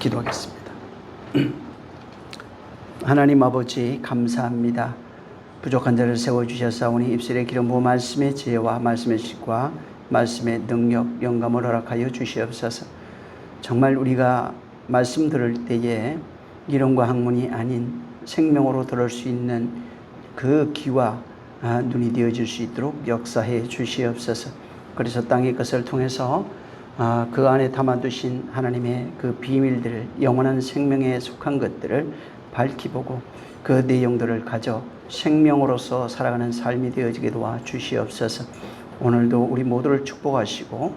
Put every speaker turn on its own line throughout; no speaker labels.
기도하겠습니다. 하나님 아버지 감사합니다. 부족한 자를 세워주셨사오니 입술의 기름 부어 말씀의 지혜와 말씀의 식과 말씀의 능력, 영감을 허락하여 주시옵소서. 정말 우리가 말씀 들을 때에 이론과 학문이 아닌 생명으로 들을 수 있는 그 귀와 눈이 되어질 수 있도록 역사해 주시옵소서. 그래서 땅의 것을 통해서 그 안에 담아두신 하나님의 그 비밀들을, 영원한 생명에 속한 것들을 밝히 보고 그 내용들을 가져 생명으로서 살아가는 삶이 되어지게 도와 주시옵소서. 오늘도 우리 모두를 축복하시고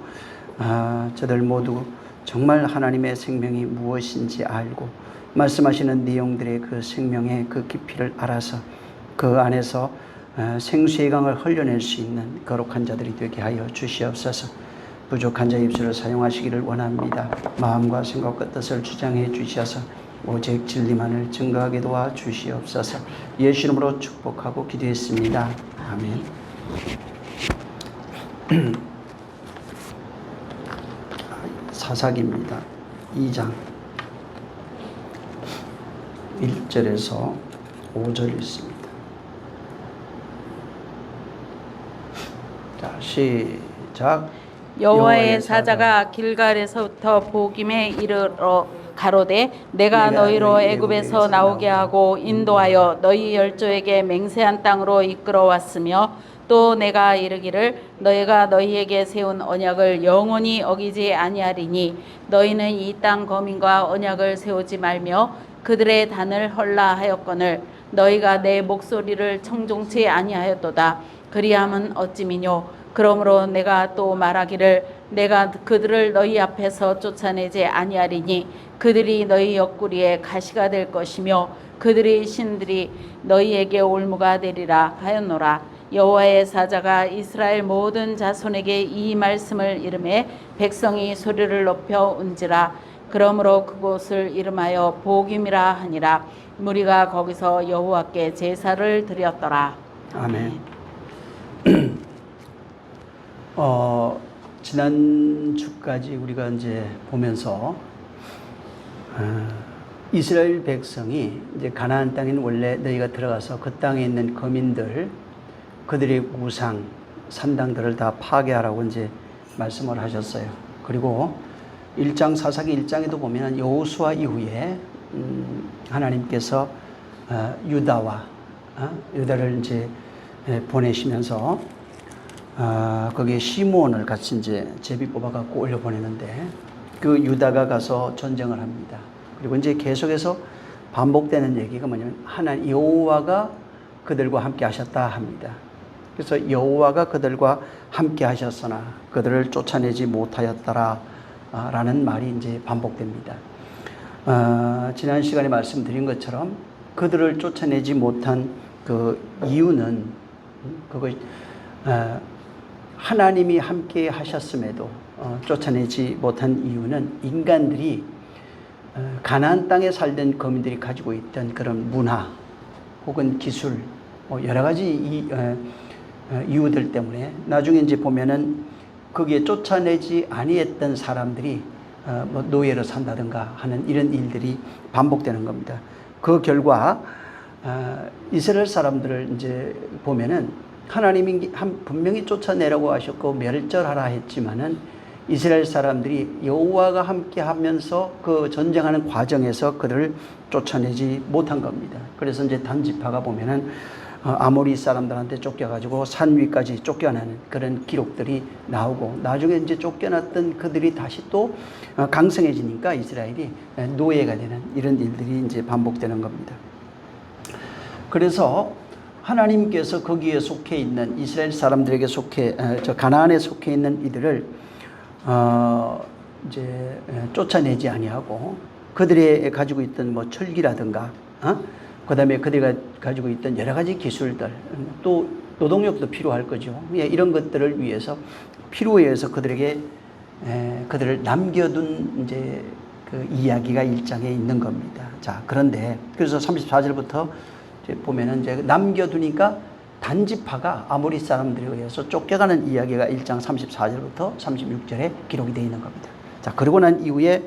저들 모두 정말 하나님의 생명이 무엇인지 알고 말씀하시는 내용들의 그 생명의 그 깊이를 알아서 그 안에서 생수의 강을 흘려낼 수 있는 거룩한 자들이 되게 하여 주시옵소서. 부족한 자 입술을 사용하시기를 원합니다. 마음과 생각과 뜻을 주장해 주셔서 오직 진리만을 증거하게 도와 주시옵소서. 예수 이름으로 축복하고 기도했습니다. 아멘. 사사기입니다. 2장 1절에서 5절 있습니다. 자, 시작.
여호와의 사자가 길갈에서부터 보김에 이르러 가로되 내가 너희로 애굽에서 나오게 하고 인도하여 너희 열조에게 맹세한 땅으로 이끌어왔으며 또 내가 이르기를 너희가 너희에게 세운 언약을 영원히 어기지 아니하리니 너희는 이 땅 거민과 언약을 세우지 말며 그들의 단을 헐라 하였거늘 너희가 내 목소리를 청종치 아니하였도다. 그리함은 어찌미뇨. 그러므로 내가 또 말하기를 내가 그들을 너희 앞에서 쫓아내지 아니하리니 그들이 너희 옆구리에 가시가 될 것이며 그들의 신들이 너희에게 올무가 되리라 하였노라. 여호와의 사자가 이스라엘 모든 자손에게 이 말씀을 이르매 백성이 소리를 높여 운지라. 그러므로 그곳을 이름하여 보김이라 하니라. 무리가 거기서 여호와께 제사를 드렸더라.
아멘. 지난주까지 우리가 이제 보면서 이스라엘 백성이 이제 가나안 땅인 원래 너희가 들어가서 그 땅에 있는 거민들, 그들의 우상, 산당들을 다 파괴하라고 이제 말씀을 하셨어요. 그리고 1장 사사기 1장에도 보면 여호수아 이후에 하나님께서 유다를 이제 보내시면서 거기에 시므온을 같이 이제 제비 뽑아갖고 올려보내는데 그 유다가 가서 전쟁을 합니다. 그리고 이제 계속해서 반복되는 얘기가 뭐냐면 하나님 여호와가 그들과 함께 하셨다 합니다. 그래서 여호와가 그들과 함께 하셨으나 그들을 쫓아내지 못하였더라 라는 말이 이제 반복됩니다. 지난 시간에 말씀드린 것처럼 그들을 쫓아내지 못한 그 이유는 하나님이 함께 하셨음에도 쫓아내지 못한 이유는 인간들이 가나안 땅에 살던 거민들이 가지고 있던 그런 문화 혹은 기술 여러 가지 이유들 때문에 나중에 이제 보면은 거기에 쫓아내지 아니했던 사람들이 노예로 산다든가 하는 이런 일들이 반복되는 겁니다. 그 결과 이스라엘 사람들을 이제 보면은 하나님이 분명히 쫓아내라고 하셨고 멸절하라 했지만은 이스라엘 사람들이 여호와가 함께 하면서 그 전쟁하는 과정에서 그들을 쫓아내지 못한 겁니다. 그래서 이제 단지파가 보면은 아모리 사람들한테 쫓겨가지고 산 위까지 쫓겨나는 그런 기록들이 나오고 나중에 이제 쫓겨났던 그들이 다시 또 강성해지니까 이스라엘이 노예가 되는 이런 일들이 이제 반복되는 겁니다. 그래서 하나님께서 거기에 속해 있는 이스라엘 사람들에게 가나안에 속해 있는 이들을 이제 쫓아내지 아니하고 그들이 가지고 있던 뭐 철기라든가 그 다음에 그들이 가지고 있던 여러 가지 기술들 또 노동력도 필요할 거죠. 이런 것들을 위해서 필요에 의해서 그들에게 그들을 남겨둔 이제 그 이야기가 1장에 있는 겁니다. 자, 그런데 그래서 34절부터 보면은 이제 남겨두니까 단지파가 아모리 사람들에 의해서 쫓겨가는 이야기가 1장 34절부터 36절에 기록이 되어 있는 겁니다. 자, 그러고 난 이후에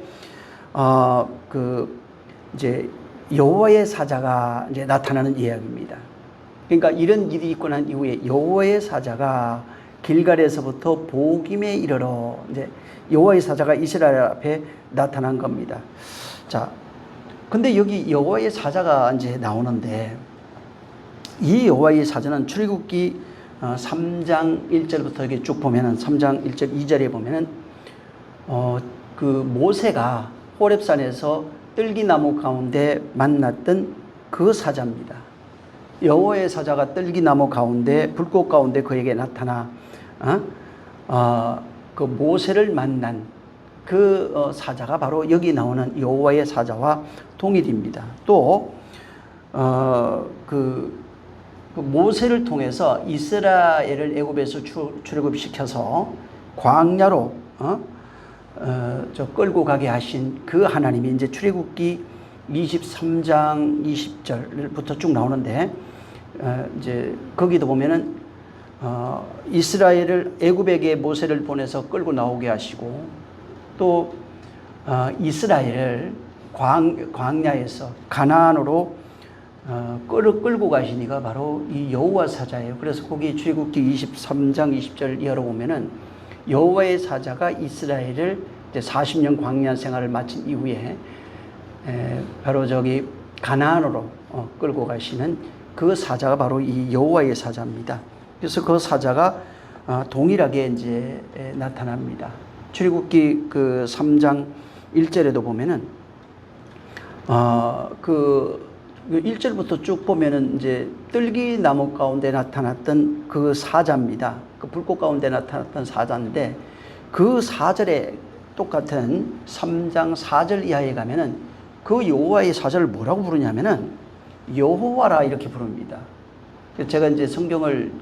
이제 여호와의 사자가 이제 나타나는 이야기입니다. 그러니까 이런 일이 있고 난 이후에 여호와의 사자가 길갈에서부터 보김에 이르러 이제 여호와의 사자가 이스라엘 앞에 나타난 겁니다. 자, 근데 여기 여호와의 사자가 이제 나오는데 이 여호와의 사자는 출애굽기 3장 1절부터 이렇게 쭉 보면은 3장 1절 2절에 보면은 그 모세가 호렙산에서 뜰기나무 가운데 만났던 그 사자입니다. 여호와의 사자가 뜰기나무 가운데 불꽃 가운데 그에게 나타나 그 모세를 만난 그 사자가 바로 여기 나오는 여호와의 사자와 동일입니다. 또 그 모세를 통해서 이스라엘을 애굽에서 출애굽시켜서 광야로 끌고 가게 하신 그 하나님이 이제 출애굽기 23장 20절부터 쭉 나오는데 이제 거기도 보면은 이스라엘을 애굽에게 모세를 보내서 끌고 나오게 하시고 또 이스라엘을 광야에서 가나안으로 끌고 가시니가 바로 이 여호와 사자예요. 그래서 거기 출애굽기 23장 20절 이하로 보면은 여호와의 사자가 이스라엘을 이제 40년 광야 생활을 마친 이후에 바로 저기 가나안으로 끌고 가시는 그 사자가 바로 이 여호와의 사자입니다. 그래서 그 사자가 동일하게 이제 나타납니다. 출애굽기 그 3장 1절에도 보면은 그 1절부터 쭉 보면은 이제 뜰기나무 가운데 나타났던 그 사자입니다. 그 불꽃 가운데 나타났던 사자인데 그 4절에 똑같은 3장 4절 이하에 가면은 그 여호와의 사자를 뭐라고 부르냐면은 여호와라 이렇게 부릅니다. 제가 이제 성경을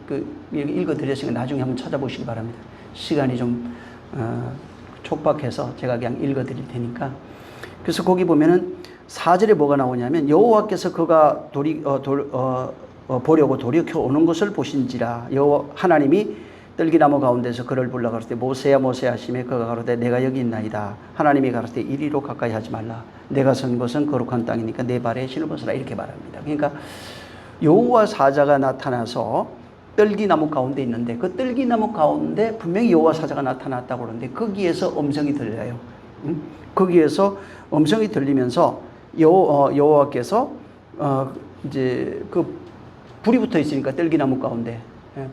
읽어드렸으니까 나중에 한번 찾아보시기 바랍니다. 시간이 좀 촉박해서 제가 그냥 읽어드릴 테니까. 그래서 거기 보면은 4절에 뭐가 나오냐면 여호와께서 그가 보려고 돌이켜 오는 것을 보신지라 여호와 하나님이 뜰기나무 가운데서 그를 불러 가로되 모세야 모세야 하시매 그가 가로되 내가 여기 있나이다. 하나님이 가로되 이리로 가까이 하지 말라. 내가 선 곳은 거룩한 땅이니까 내 발에 신을 벗으라 이렇게 말합니다. 그러니까 여호와 사자가 나타나서 뜰기나무 가운데 있는데 그 뜰기나무 가운데 분명히 여호와 사자가 나타났다고 그러는데 거기에서 음성이 들려요. 거기에서 음성이 들리면서 여호와께서 이제 그 불이 붙어 있으니까 뜰기나무 가운데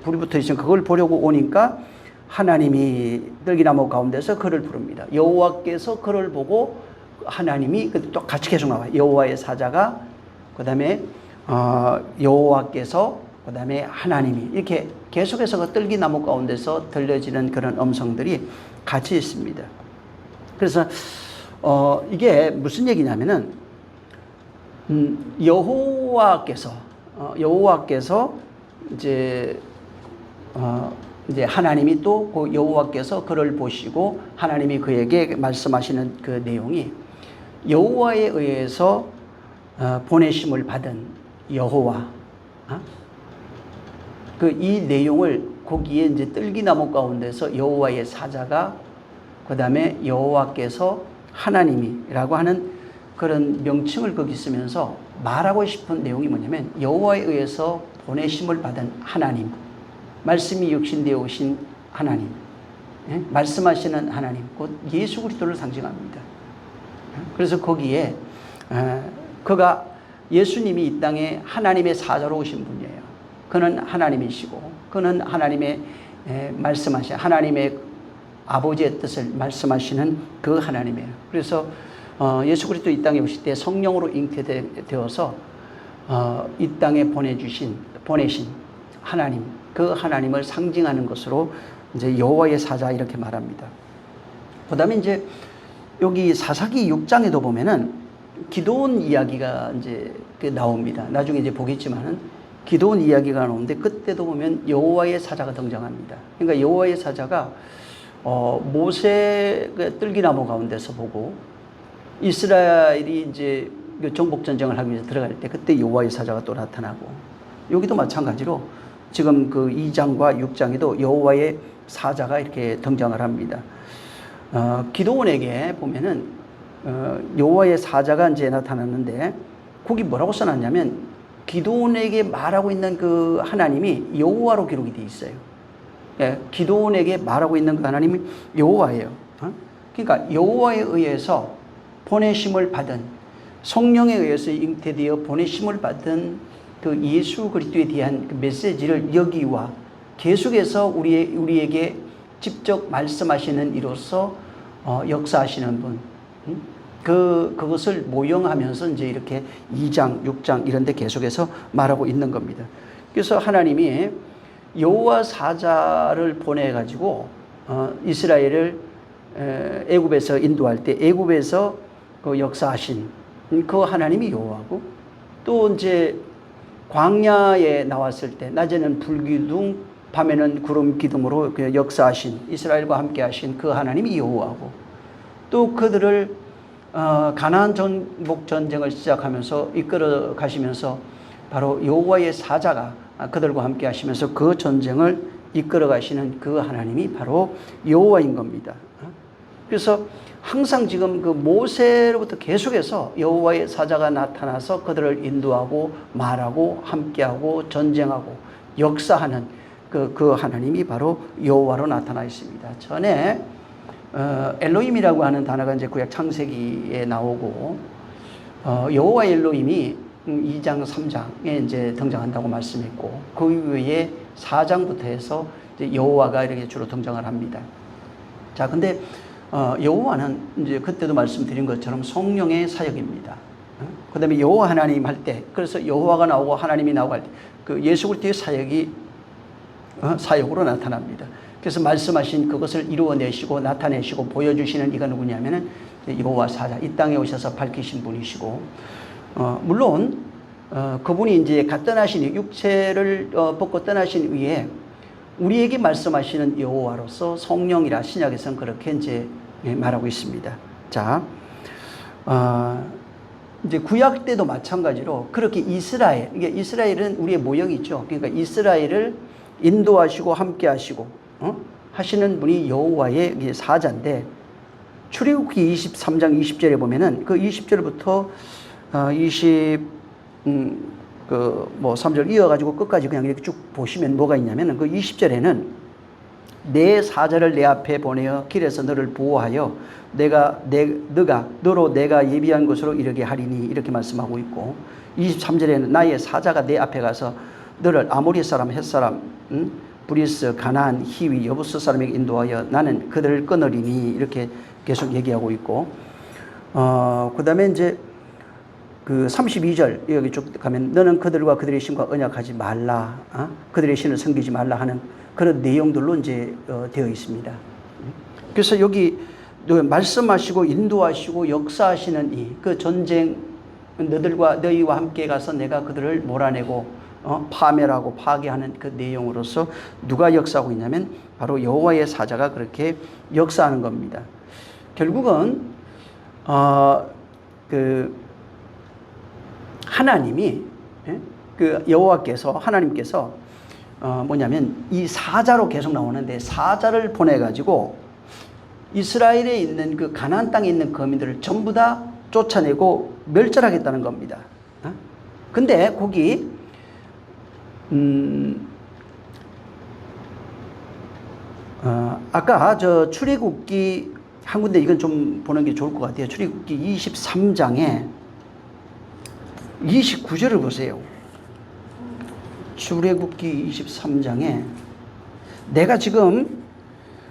불이 붙어 있으니까 그걸 보려고 오니까 하나님이 뜰기나무 가운데서 그를 부릅니다. 여호와께서 그를 보고 하나님이 또 같이 계속 나와요. 여호와의 사자가 그다음에 여호와께서 그다음에 하나님이 이렇게 계속해서 그 뜰기나무 가운데서 들려지는 그런 음성들이 같이 있습니다. 그래서 이게 무슨 얘기냐면은 여호와께서 이제 하나님이 또 그 여호와께서 그를 보시고 하나님이 그에게 말씀하시는 그 내용이 여호와에 의해서 보내심을 받은 여호와 이 내용을 거기에 이제 뜰기나무 가운데서 여호와의 사자가 그다음에 여호와께서 하나님이라고 하는 그런 명칭을 거기 쓰면서 말하고 싶은 내용이 뭐냐면 여호와에 의해서 보내심을 받은 하나님, 말씀이 육신되어 오신 하나님, 말씀하시는 하나님, 곧 예수 그리스도를 상징합니다. 그래서 거기에 그가 예수님이 이 땅에 하나님의 사자로 오신 분이에요. 그는 하나님이시고 그는 하나님의 말씀하신 하나님의 아버지의 뜻을 말씀하시는 그 하나님이에요. 그래서 예수 그리스도 이 땅에 오실 때 성령으로 잉태되어서 이 땅에 보내신 하나님, 그 하나님을 상징하는 것으로 이제 여호와의 사자 이렇게 말합니다. 그다음에 이제 여기 사사기 6장에도 보면은 기도원 이야기가 이제 나옵니다. 나중에 이제 보겠지만은 기도원 이야기가 나오는데 그때도 보면 여호와의 사자가 등장합니다. 그러니까 여호와의 사자가 모세가 뜰기나무 가운데서 보고 이스라엘이 이제 정복 전쟁을 하기 위해서 들어갈 때 그때 여호와의 사자가 또 나타나고 여기도 마찬가지로 지금 그 2장과 6장에도 여호와의 사자가 이렇게 등장을 합니다. 기도원에게 보면은 여호와의 사자가 이제 나타났는데 거기 뭐라고 써놨냐면 기드온에게 말하고 있는 그 하나님이 여호와로 기록이 되어 있어요. 예, 기드온에게 말하고 있는 그 하나님이 여호와예요. 그러니까 여호와에 의해서 보내심을 받은, 성령에 의해서 잉태되어 보내심을 받은 그 예수 그리스도에 대한 그 메시지를 여기와 계속해서 우리에게 직접 말씀하시는 이로써 역사하시는 분, 그것을 모형하면서 이제 이렇게 2장, 6장 이런 데 계속해서 말하고 있는 겁니다. 그래서 하나님이 여호와 사자를 보내 가지고 이스라엘을 애굽에서 인도할 때 애굽에서 그 역사하신 그 하나님이 여호와고, 또 이제 광야에 나왔을 때 낮에는 불기둥 밤에는 구름 기둥으로 그 역사하신, 이스라엘과 함께 하신 그 하나님이 여호와고, 또 그들을 가나안 정복 전쟁을 시작하면서 이끌어 가시면서 바로 여호와의 사자가 그들과 함께 하시면서 그 전쟁을 이끌어 가시는 그 하나님이 바로 여호와인 겁니다. 그래서 항상 지금 그 모세로부터 계속해서 여호와의 사자가 나타나서 그들을 인도하고 말하고 함께하고 전쟁하고 역사하는 그 하나님이 바로 여호와로 나타나 있습니다. 전에 엘로힘이라고 하는 단어가 이제 구약 창세기에 나오고 여호와 엘로힘이 2장 3장에 이제 등장한다고 말씀했고, 그 이후에 4장부터 해서 이제 여호와가 이렇게 주로 등장을 합니다. 자, 근데 여호와는 이제 그때도 말씀드린 것처럼 성령의 사역입니다. 그 다음에 여호와 하나님 할 때, 그래서 여호와가 나오고 하나님이 나오고 할 때 그 예수 그리스도의 사역이 사역으로 나타납니다. 그래서 말씀하신 그것을 이루어내시고 나타내시고 보여주시는 이가 누구냐면은 여호와 사자, 이 땅에 오셔서 밝히신 분이시고, 물론 그분이 이제 떠나신 육체를 벗고 떠나신 후에 우리에게 말씀하시는 여호와로서 성령이라 신약에서는 그렇게 이제 말하고 있습니다. 자, 이제 구약 때도 마찬가지로 그렇게 이스라엘, 이게 이스라엘은 우리의 모형이죠. 그러니까 이스라엘을 인도하시고 함께하시고 하시는 분이 여호와의 사자인데, 출애굽기 23장 20절에 보면은 그 20절부터 3절 이어가지고 끝까지 그냥 이렇게 쭉 보시면 뭐가 있냐면, 그 20절에는 내 사자를 내 앞에 보내어 길에서 너를 보호하여 너로 내가 예비한 곳으로 이르게 하리니, 이렇게 말씀하고 있고, 23절에는 나의 사자가 내 앞에 가서 너를 아모리 사람, 헷 사람, 브리스, 가나안, 히위, 여부스 사람에게 인도하여 나는 그들을 끊으리니, 이렇게 계속 얘기하고 있고, 그 다음에 이제 그 32절 여기 쭉 가면 너는 그들과 그들의 신과 언약하지 말라, 그들의 신을 섬기지 말라 하는 그런 내용들로 이제 되어 있습니다. 그래서 여기 말씀하시고 인도하시고 역사하시는 이 그 전쟁, 너희와 함께 가서 내가 그들을 몰아내고 파멸하고 파괴하는 그 내용으로서 누가 역사하고 있냐면 바로 여호와의 사자가 그렇게 역사하는 겁니다. 결국은 그 하나님이, 그 여호와께서, 하나님께서 뭐냐면 이 사자로 계속 나오는데, 사자를 보내 가지고 이스라엘에 있는 그 가나안 땅에 있는 거민들을 전부 다 쫓아내고 멸절하겠다는 겁니다. 근데 거기 아까 저 출애굽기 한 군데 이건 좀 보는 게 좋을 것 같아요. 출애굽기 23장에 29절을 보세요. 출애굽기 23장에 내가 지금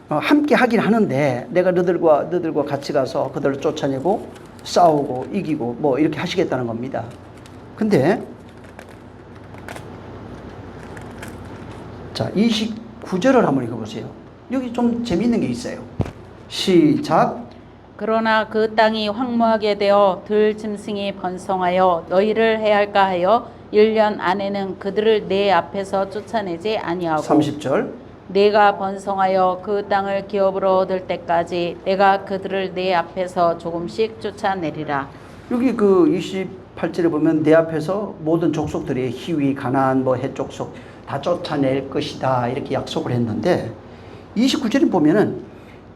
함께 하긴 하는데 내가 너들과 같이 가서 그들을 쫓아내고 싸우고 이기고 뭐 이렇게 하시겠다는 겁니다. 근데 자, 29절을 한번 읽어보세요. 여기 좀 재미있는 게 있어요. 시작.
그러나 그 땅이 황무하게 되어 들짐승이 번성하여 너희를 해할까 하여 1년 안에는 그들을 내 앞에서 쫓아내지 아니하고
30절.
내가 번성하여 그 땅을 기업으로 얻을 때까지 내가 그들을 내 앞에서 조금씩 쫓아내리라.
여기 그 28절에 보면 내 앞에서 모든 족속들이 히위, 가나안, 헷 족속 다 쫓아낼 것이다 이렇게 약속을 했는데, 29절에 보면은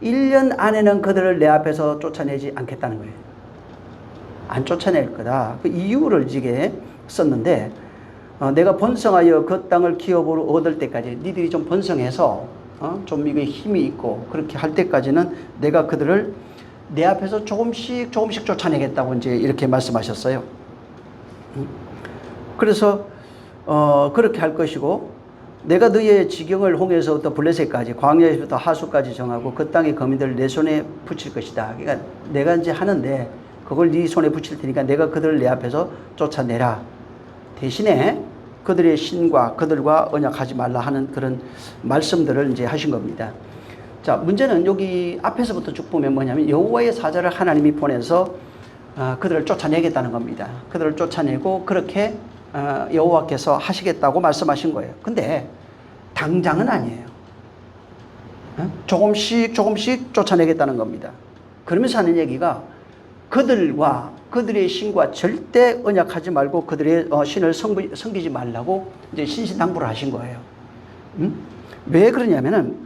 1년 안에는 그들을 내 앞에서 쫓아내지 않겠다는 거예요. 안 쫓아낼 거다. 그 이유를 이게 썼는데 내가 번성하여 그 땅을 기업으로 얻을 때까지 니들이 좀 번성해서 좀 이게 힘이 있고 그렇게 할 때까지는 내가 그들을 내 앞에서 조금씩 쫓아내겠다고 이제 이렇게 말씀하셨어요. 그래서 그렇게 할 것이고 내가 너희의 지경을 홍해에서부터 블레셋까지 광야에서부터 하수까지 정하고 그 땅의 거민들을 내 손에 붙일 것이다. 그러니까 내가 이제 하는데 그걸 네 손에 붙일 테니까 내가 그들을 내 앞에서 쫓아내라. 대신에 그들의 신과 그들과 언약하지 말라 하는 그런 말씀들을 이제 하신 겁니다. 자, 문제는 여기 앞에서부터 쭉 보면 뭐냐면 여호와의 사자를 하나님이 보내서 그들을 쫓아내겠다는 겁니다. 그들을 쫓아내고 그렇게 여호와께서 하시겠다고 말씀하신 거예요. 근데 당장은 아니에요. 조금씩 쫓아내겠다는 겁니다. 그러면서 하는 얘기가 그들과 그들의 신과 절대 언약하지 말고 그들의 신을 섬기지 말라고 이제 신신당부를 하신 거예요. 왜 그러냐면은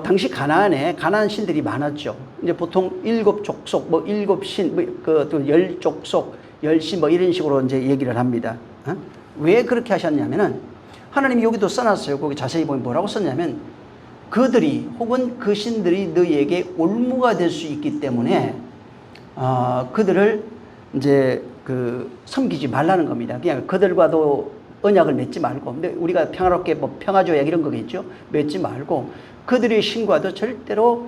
당시 가나안에 가나안 신들이 많았죠. 이제 보통 7족속, 뭐 7신, 그 10족속, 10신 뭐 이런 식으로 이제 얘기를 합니다. 왜 그렇게 하셨냐면은 하나님이 여기도 써놨어요. 거기 자세히 보면 뭐라고 썼냐면 그들이 혹은 그 신들이 너희에게 올무가 될 수 있기 때문에 그들을 이제 섬기지 말라는 겁니다. 그냥 그들과도 언약을 맺지 말고, 근데 우리가 평화롭게 뭐 평화조약 이런 거겠죠. 맺지 말고 그들의 신과도 절대로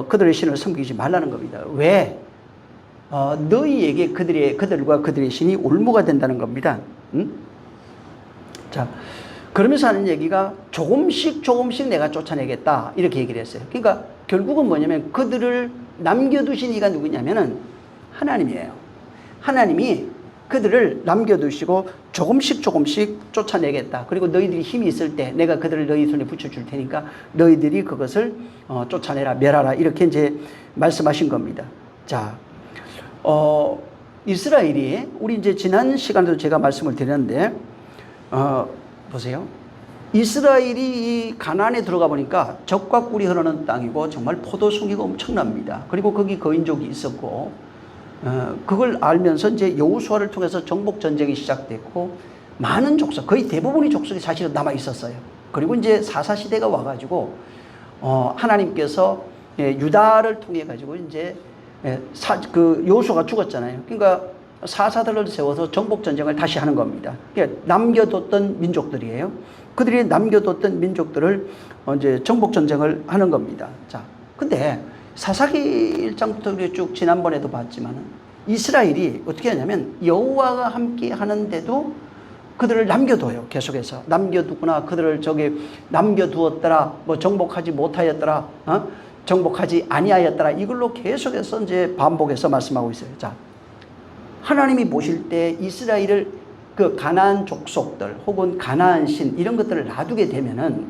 그들의 신을 섬기지 말라는 겁니다. 왜? 너희에게 그들과 그들의 신이 올무가 된다는 겁니다. 자, 그러면서 하는 얘기가 조금씩 내가 쫓아내겠다 이렇게 얘기를 했어요. 그러니까 결국은 뭐냐면 그들을 남겨두신 이가 누구냐면은 하나님이에요. 하나님이 그들을 남겨두시고 조금씩 쫓아내겠다. 그리고 너희들이 힘이 있을 때 내가 그들을 너희 손에 붙여줄 테니까 너희들이 그것을 쫓아내라, 멸하라 이렇게 이제 말씀하신 겁니다. 자, 이스라엘이 우리 이제 지난 시간에도 제가 말씀을 드렸는데 보세요. 이스라엘이 이 가나안에 들어가 보니까 젖과 꿀이 흐르는 땅이고 정말 포도송이가 엄청납니다. 그리고 거기 거인족이 있었고 그걸 알면서 이제 여호수아를 통해서 정복 전쟁이 시작됐고 많은 족속, 거의 대부분의 족속이 사실은 남아 있었어요. 그리고 이제 사사 시대가 와가지고 하나님께서 유다를 통해 가지고 이제 여호수아가 죽었잖아요. 그러니까 사사들을 세워서 정복 전쟁을 다시 하는 겁니다. 그러니까 남겨뒀던 민족들이에요. 그들이 남겨뒀던 민족들을 이제 정복 전쟁을 하는 겁니다. 자, 근데 사사기 1장부터 우리 쭉 지난번에도 봤지만은 이스라엘이 어떻게 하냐면 여호와가 함께 하는데도 그들을 남겨둬요. 계속해서 남겨두거나 그들을 남겨두었더라, 뭐 정복하지 못하였더라, 정복하지 아니하였더라, 이걸로 계속해서 이제 반복해서 말씀하고 있어요. 자, 하나님이 보실 때 이스라엘을 그 가나안 족속들 혹은 가나안 신 이런 것들을 놔두게 되면은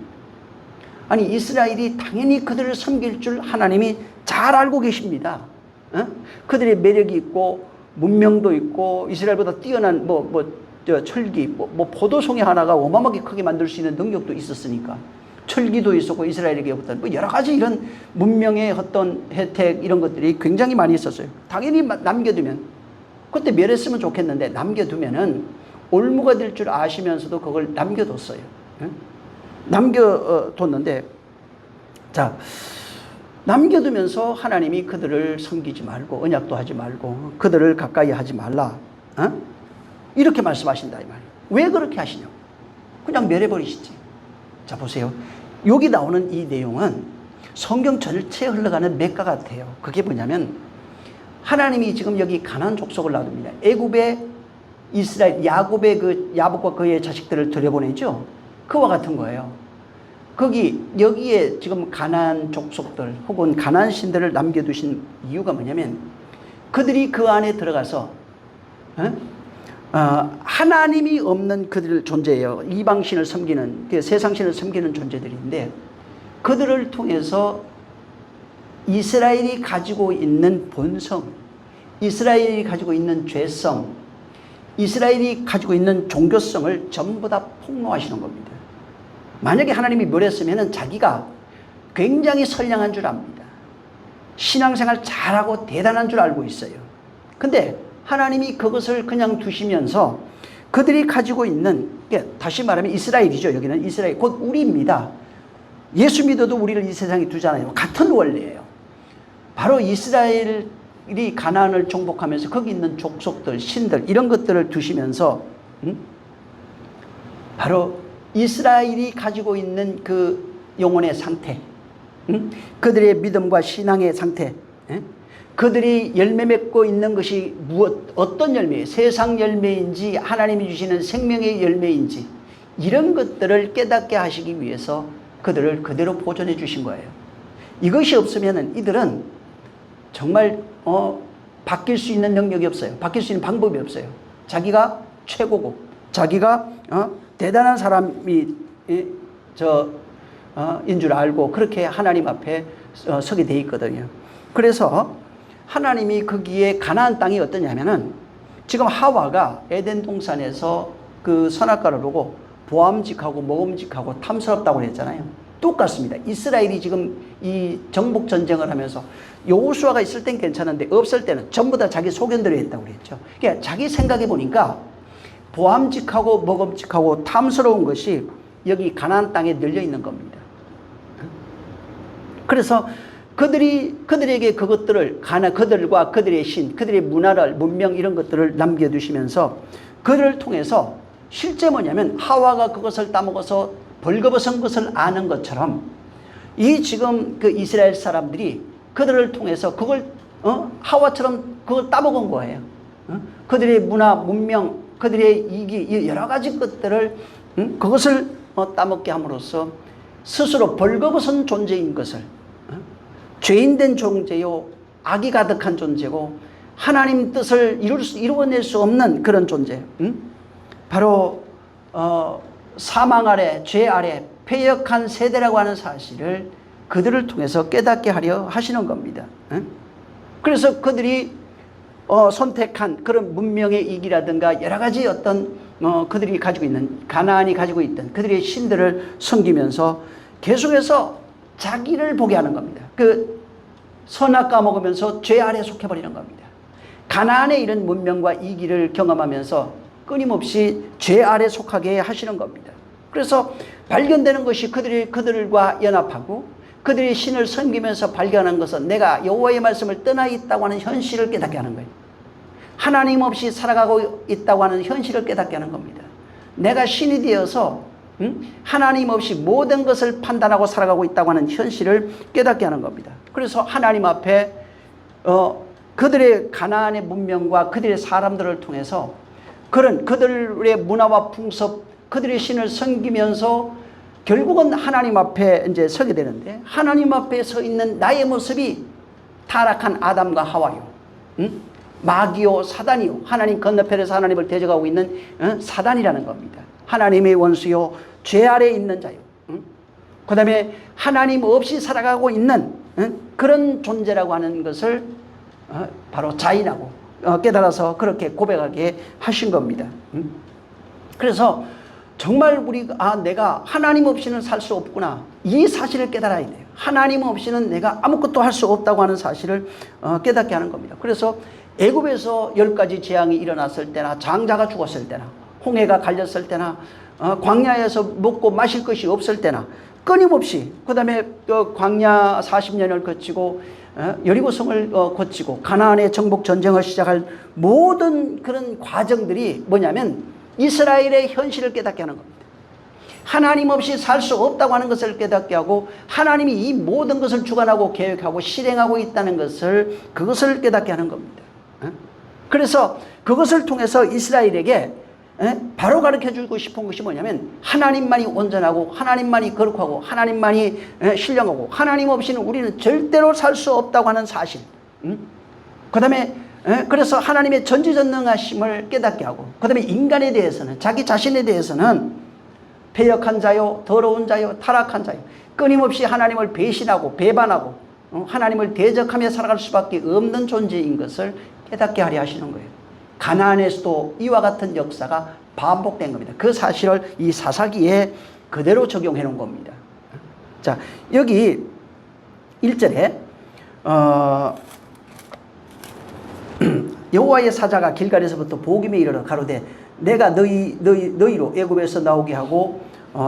아니 이스라엘이 당연히 그들을 섬길 줄 하나님이 잘 알고 계십니다. 그들의 매력이 있고 문명도 있고 이스라엘보다 뛰어난 철기 뭐 포도송이 하나가 어마어마하게 크게 만들 수 있는 능력도 있었으니까 철기도 있었고 이스라엘에게 어떤 뭐 여러 가지 이런 문명의 어떤 혜택 이런 것들이 굉장히 많이 있었어요. 당연히 남겨두면 그때 멸했으면 좋겠는데 남겨두면은 올무가 될 줄 아시면서도 그걸 남겨뒀어요. 남겨뒀는데 자, 남겨두면서 하나님이 그들을 섬기지 말고 언약도 하지 말고 그들을 가까이 하지 말라 이렇게 말씀하신다 이 말이에요. 왜 그렇게 하시냐고. 그냥 멸해버리시지. 자, 보세요. 여기 나오는 이 내용은 성경 전체에 흘러가는 맥과 같아요. 그게 뭐냐면 하나님이 지금 여기 가나안 족속을 놔둡니다. 애굽에 이스라엘 야곱의 야곱과 그의 자식들을 들여보내죠. 그와 같은 거예요. 여기에 지금 가나안 족속들 혹은 가나안 신들을 남겨두신 이유가 뭐냐면 그들이 그 안에 들어가서 하나님이 없는 그들 존재예요. 이방신을 섬기는 세상신을 섬기는 존재들인데 그들을 통해서 이스라엘이 가지고 있는 본성, 이스라엘이 가지고 있는 죄성, 이스라엘이 가지고 있는 종교성을 전부 다 폭로하시는 겁니다. 만약에 하나님이 멸했으면 자기가 굉장히 선량한 줄 압니다. 신앙생활 잘하고 대단한 줄 알고 있어요. 근데 하나님이 그것을 그냥 두시면서 그들이 가지고 있는, 다시 말하면 이스라엘이죠. 여기는 이스라엘, 곧 우리입니다. 예수 믿어도 우리를 이 세상에 두잖아요. 같은 원리예요. 바로 이스라엘이 가나안을 정복하면서 거기 있는 족속들, 신들 이런 것들을 두시면서 바로 이스라엘이 가지고 있는 그 영혼의 상태, 그들의 믿음과 신앙의 상태, 그들이 열매 맺고 있는 것이 어떤 열매예요? 세상 열매인지 하나님이 주시는 생명의 열매인지 이런 것들을 깨닫게 하시기 위해서 그들을 그대로 보존해 주신 거예요. 이것이 없으면 이들은 정말 바뀔 수 있는 능력이 없어요. 바뀔 수 있는 방법이 없어요. 자기가 최고고 자기가 대단한 사람이 인 줄 알고 그렇게 하나님 앞에 서게 돼 있거든요. 그래서 하나님이 거기에 가나안 땅이 어떠냐면은 지금 하와가 에덴 동산에서 그 선악과를 보고 보암직하고 먹음직하고 탐스럽다고 그랬잖아요. 똑같습니다. 이스라엘이 지금 이 정복 전쟁을 하면서 여호수아가 있을 땐 괜찮은데 없을 때는 전부 다 자기 소견대로 했다고 그랬죠. 그러니까 자기 생각해 보니까 보암직하고 먹음직하고 탐스러운 것이 여기 가나안 땅에 널려 있는 겁니다. 그래서 그들에게 그것들을 그들과 그들의 신, 그들의 문화를, 문명 이런 것들을 남겨두시면서 그들을 통해서 실제 뭐냐면 하와가 그것을 따먹어서 벌거벗은 것을 아는 것처럼 이 지금 그 이스라엘 사람들이 그들을 통해서 그걸 하와처럼 그걸 따먹은 거예요. 그들의 문화, 문명, 그들의 이기 여러 가지 것들을 그것을 따먹게 함으로써 스스로 벌거벗은 존재인 것을 죄인된 존재요 악이 가득한 존재고 하나님 뜻을 이루어낼 수 없는 그런 존재, 바로 사망 아래 죄 아래 패역한 세대라고 하는 사실을 그들을 통해서 깨닫게 하려 하시는 겁니다. 그래서 그들이 선택한 그런 문명의 이기라든가 여러 가지 어떤 그들이 가지고 있는 가나안이 가지고 있던 그들의 신들을 섬기면서 계속해서 자기를 보게 하는 겁니다. 그 선악과 먹으면서 죄 아래 속해버리는 겁니다. 가나안의 이런 문명과 이기를 경험하면서 끊임없이 죄 아래 속하게 하시는 겁니다. 그래서 발견되는 것이 그들과 연합하고 그들의 신을 섬기면서 발견한 것은 내가 여호와의 말씀을 떠나 있다고 하는 현실을 깨닫게 하는 거예요. 하나님 없이 살아가고 있다고 하는 현실을 깨닫게 하는 겁니다. 내가 신이 되어서 하나님 없이 모든 것을 판단하고 살아가고 있다고 하는 현실을 깨닫게 하는 겁니다. 그래서 하나님 앞에 그들의 가나안의 문명과 그들의 사람들을 통해서 그들의 문화와 풍습, 그들의 신을 섬기면서 결국은 하나님 앞에 이제 서게 되는데 하나님 앞에 서 있는 나의 모습이 타락한 아담과 하와요. 마귀요 사단이요. 하나님 건너편에서 하나님을 대적하고 있는 사단이라는 겁니다. 하나님의 원수요 죄 아래 있는 자요. 그 다음에 하나님 없이 살아가고 있는 그런 존재라고 하는 것을 바로 자인하고 깨달아서 그렇게 고백하게 하신 겁니다. 그래서 정말 우리가 내가 하나님 없이는 살 수 없구나 이 사실을 깨달아야 돼요. 하나님 없이는 내가 아무것도 할 수 없다고 하는 사실을 깨닫게 하는 겁니다. 그래서 애굽에서 10가지 재앙이 일어났을 때나 장자가 죽었을 때나 홍해가 갈렸을 때나 광야에서 먹고 마실 것이 없을 때나 끊임없이 그 다음에 광야 40년을 거치고 여리고성을 거치고 가나안의 정복 전쟁을 시작할 모든 그런 과정들이 뭐냐면 이스라엘의 현실을 깨닫게 하는 겁니다. 하나님 없이 살 수 없다고 하는 것을 깨닫게 하고 하나님이 이 모든 것을 주관하고 계획하고 실행하고 있다는 것을 그것을 깨닫게 하는 겁니다. 그래서 그것을 통해서 이스라엘에게 바로 가르쳐주고 싶은 것이 뭐냐면 하나님만이 온전하고 하나님만이 거룩하고 하나님만이 신령하고 하나님 없이는 우리는 절대로 살 수 없다고 하는 사실, 그 다음에 그래서 하나님의 전지전능하심을 깨닫게 하고 그 다음에 인간에 대해서는 자기 자신에 대해서는 패역한 자요 더러운 자요 타락한 자요 끊임없이 하나님을 배신하고 배반하고 하나님을 대적하며 살아갈 수밖에 없는 존재인 것을 깨닫게 하려 하시는 거예요. 가나안에서도 이와 같은 역사가 반복된 겁니다. 그 사실을 이 사사기에 그대로 적용해 놓은 겁니다. 자, 여기 1절에 여호와의 사자가 길갈에서부터 보김에 이르러 가로되 내가 너희로 애굽에서 나오게 하고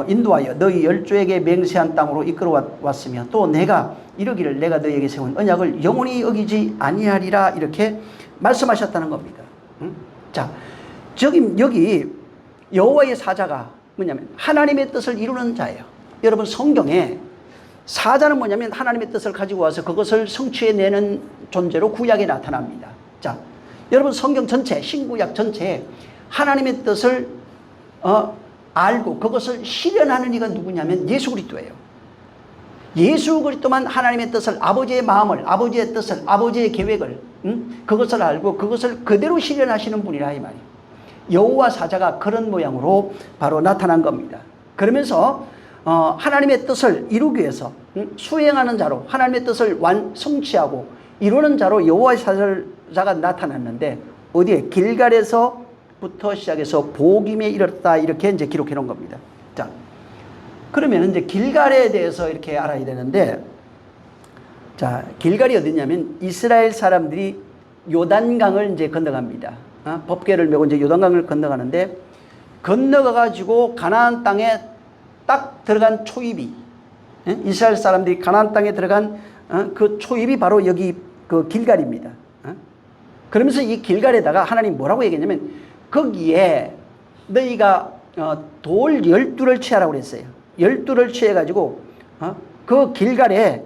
인도하여 너희 열조에게 맹세한 땅으로 이끌어 왔으며 또 내가 이르기를 내가 너희에게 세운 언약을 영원히 어기지 아니하리라 이렇게 말씀하셨다는 겁니다. 자, 여기 여호와의 사자가 뭐냐면 하나님의 뜻을 이루는 자예요. 여러분 성경에 사자는 뭐냐면 하나님의 뜻을 가지고 와서 그것을 성취해내는 존재로 구약에 나타납니다. 자, 여러분 성경 전체, 신구약 전체에 하나님의 뜻을 알고 그것을 실현하는 이가 누구냐면 예수 그리스도예요. 예수 그리스도만 하나님의 뜻을, 아버지의 마음을, 아버지의 뜻을, 아버지의 계획을 그것을 알고 그것을 그대로 실현하시는 분이라 이 말이에요. 여호와 사자가 그런 모양으로 바로 나타난 겁니다. 그러면서 하나님의 뜻을 이루기 위해서 수행하는 자로 하나님의 뜻을 성취하고 이루는 자로 여호와의 사자가 나타났는데 어디에? 길갈에서부터 시작해서 보김에 이르렀다 이렇게 이제 기록해 놓은 겁니다. 자, 그러면 이제 길갈에 대해서 이렇게 알아야 되는데, 자, 길갈이 어디냐면 이스라엘 사람들이 요단강을 이제 건너갑니다. 법궤를 메고 이제 요단강을 건너가는데 건너가가지고 가나안 땅에 딱 들어간 초입이, 이스라엘 사람들이 가나안 땅에 들어간 그 초입이 바로 여기 그 길갈입니다. 그러면서 이 길갈에다가 하나님 뭐라고 얘기했냐면 거기에 너희가 돌 12를 취하라고 그랬어요. 12를 취해가지고 그 길갈에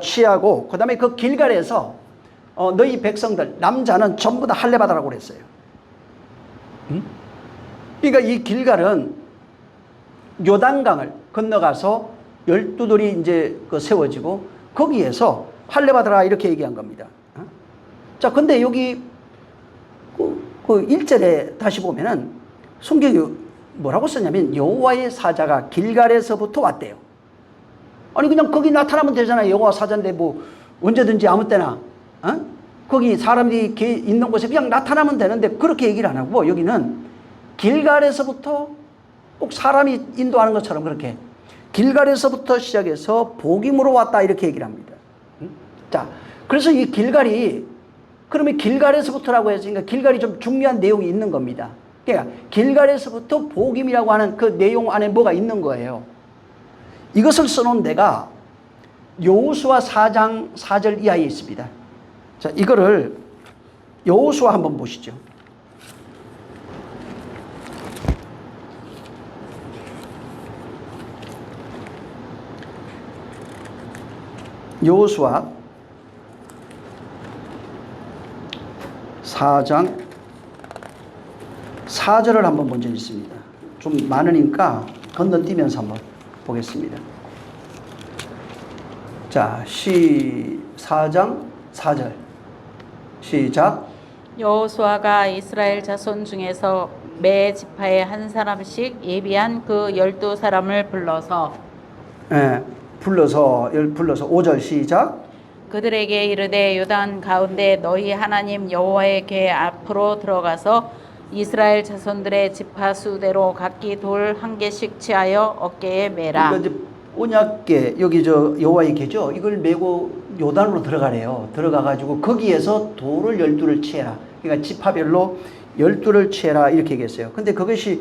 취하고 그 다음에 그 길갈에서 너희 백성들 남자는 전부 다 할례 받으라고 그랬어요. 그러니까 이 길갈은 요단강을 건너가서 12돌이 이제 세워지고 거기에서 할례 받으라 이렇게 얘기한 겁니다. 자, 근데 여기 그 1절에 다시 보면은 성경이 뭐라고 썼냐면 여호와의 사자가 길갈에서부터 왔대요. 아니 그냥 거기 나타나면 되잖아요. 여호와 사자인데 뭐 언제든지 아무 때나 거기 사람들이 있는 곳에 그냥 나타나면 되는데 그렇게 얘기를 안 하고 여기는 길갈에서부터 꼭 사람이 인도하는 것처럼 그렇게 길갈에서부터 시작해서 복임으로 왔다 이렇게 얘기를 합니다. 자, 그래서 이 길갈이 그러면 길갈에서부터라고 했으니까 길갈이 좀 중요한 내용이 있는 겁니다. 그러니까 길갈에서부터 복임이라고 하는 그 내용 안에 뭐가 있는 거예요. 이것을 써놓은 데가 여호수아 4장 4절 이하에 있습니다. 자, 이거를 여호수아 한번 보시죠. 여호수아 4장 4절을 한번 먼저 읽습니다. 좀 많으니까 건너뛰면서 한번 보겠습니다. 자, 4장 4절 시작.
여호수아가 이스라엘 자손 중에서 매 지파에 한 사람씩 예비한 그 12사람을 불러서
불러서 5절 시작.
그들에게 이르되 요단 가운데 너희 하나님 여호와의 궤 앞으로 들어가서 이스라엘 자손들의 지파 수대로 각기 돌 한 개씩 취하여 어깨에 매라.
그러니까 이제 언약궤 여기 저 여호와의 궤죠. 이걸 메고 요단으로 들어가래요. 들어가가지고 거기에서 돌을 12를 취해라. 그러니까 지파별로 12를 취해라 이렇게 얘기했어요. 근데 그것이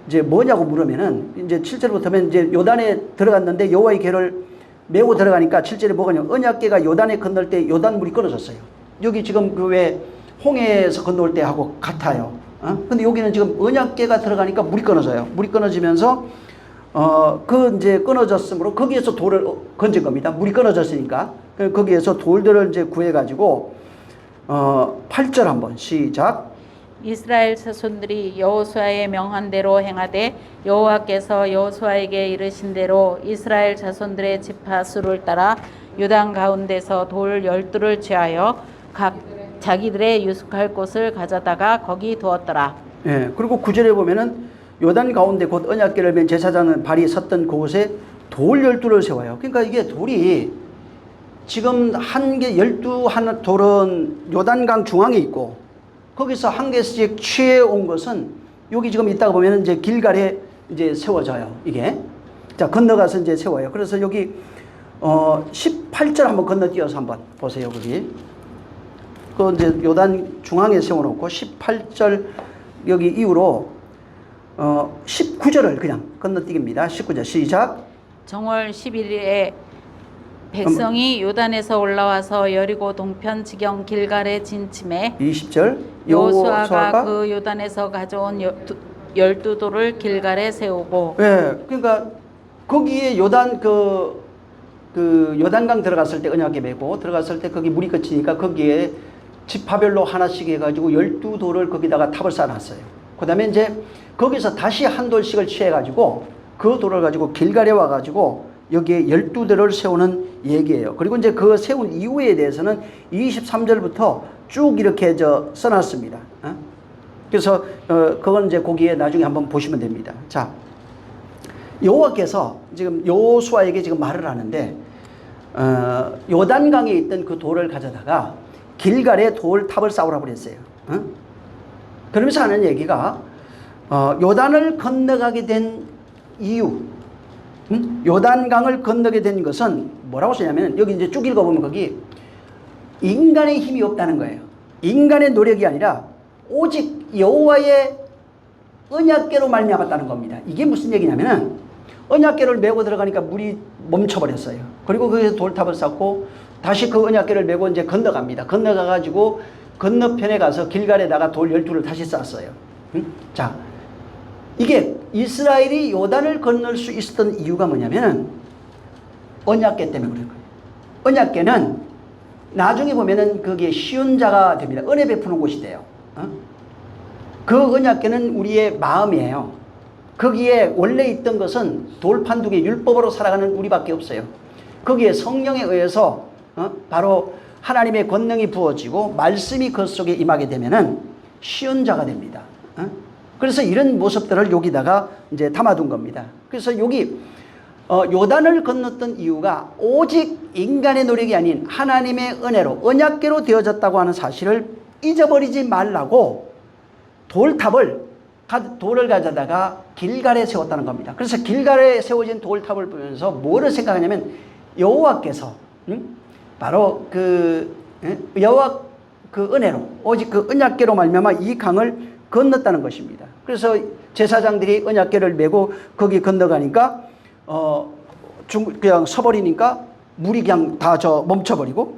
이제 뭐냐고 물으면은 이제 7절부터면 이제 요단에 들어갔는데 여호와의 궤를 메고 들어가니까 7절에 뭐가냐, 언약궤가 요단에 건널 때 요단 물이 끊어졌어요. 여기 지금 그 왜 홍해에서 건너올 때 하고 같아요. 근데 여기는 지금 언약궤가 들어가니까 물이 끊어져요. 물이 끊어지면서 그 이제 끊어졌으므로 거기에서 돌을 건진 겁니다. 물이 끊어졌으니까 거기에서 돌들을 이제 구해가지고 8절 한번 시작.
이스라엘 자손들이 여호수아의 명한 대로 행하되 여호와께서 여호수아에게 이르신 대로 이스라엘 자손들의 지파 수를 따라 요단 가운데서 돌 12를 취하여 각 자기들의 유숙할 곳을 가져다가 거기 두었더라.
예, 그리고 9절에 보면은 요단 가운데 곧 언약궤를 맨 제사장 발이 섰던 그곳에 돌 12를 세워요. 그러니까 이게 돌이 지금 한 개 12 돌은 요단강 중앙에 있고 거기서 한 개씩 취해 온 것은 여기 지금 있다가 보면 이제 길갈에 이제 세워져요. 이게. 자, 건너가서 이제 세워요. 그래서 여기 18절 한번 건너뛰어서 한번 보세요. 거기. 그 이제 요단 중앙에 세워놓고 18절 여기 이후로 19절을 그냥 건너뛰기입니다. 19절 시작.
정월 11일에 백성이 요단에서 올라와서 여리고 동편 지경 길갈에 진침해
20절
여호수아가 그 요단에서 가져온 12돌을 길갈에 세우고.
예, 그러니까 거기에 요단 그 요단강 들어갔을 때 언약궤 메고 들어갔을 때 거기 물이 그치니까 거기에 지파별로 하나씩 해가지고 12돌을 거기다가 탑을 쌓아놨어요. 그 다음에 이제 거기서 다시 한 돌씩을 취해가지고 그 돌을 가지고 길갈에 와가지고 여기에 12돌을 세우는 얘기예요. 그리고 이제 그 세운 이유에 대해서는 23절부터 쭉 이렇게 써놨습니다. 그래서 그건 이제 거기에 나중에 한번 보시면 됩니다. 자, 여호와께서 지금 여호수아에게 지금 말을 하는데 요단강에 있던 그 돌을 가져다가 길갈에 돌탑을 쌓으라고 그랬어요. 그러면서 하는 얘기가 요단을 건너가게 된 이유, 요단강을 건너게 된 것은 뭐라고 쓰냐면 여기 이제 쭉 읽어보면 거기 인간의 힘이 없다는 거예요. 인간의 노력이 아니라 오직 여호와의 언약궤로 말미암았다는 겁니다. 이게 무슨 얘기냐면은 언약궤를 메고 들어가니까 물이 멈춰버렸어요. 그리고 거기서 돌탑을 쌓고 다시 그 언약궤를 메고 이제 건너갑니다. 건너가가지고 건너편에 가서 길갈에다가 돌 12를 다시 쌓았어요. 자, 이게 이스라엘이 요단을 건널 수 있었던 이유가 뭐냐면은 언약궤 때문에 그런 거예요. 언약궤는 나중에 보면은 그게 쉬운 자가 됩니다. 은혜 베푸는 곳이 돼요. 그 언약궤는 우리의 마음이에요. 거기에 원래 있던 것은 돌판 두 개 율법으로 살아가는 우리밖에 없어요. 거기에 성령에 의해서 바로 하나님의 권능이 부어지고 말씀이 그 속에 임하게 되면은 쉬운 자가 됩니다. 그래서 이런 모습들을 여기다가 이제 담아둔 겁니다. 그래서 여기 요단을 건넜던 이유가 오직 인간의 노력이 아닌 하나님의 은혜로 언약궤로 되어졌다고 하는 사실을 잊어버리지 말라고 돌을 가져다가 길갈에 세웠다는 겁니다. 그래서 길갈에 세워진 돌탑을 보면서 뭐를 생각하냐면 여호와께서 바로 여호와 그 은혜로 오직 그 언약궤로 말미암아 이 강을 건넜다는 것입니다. 그래서 제사장들이 언약궤를 메고 거기 건너가니까 그냥 서버리니까 물이 그냥 다 멈춰버리고,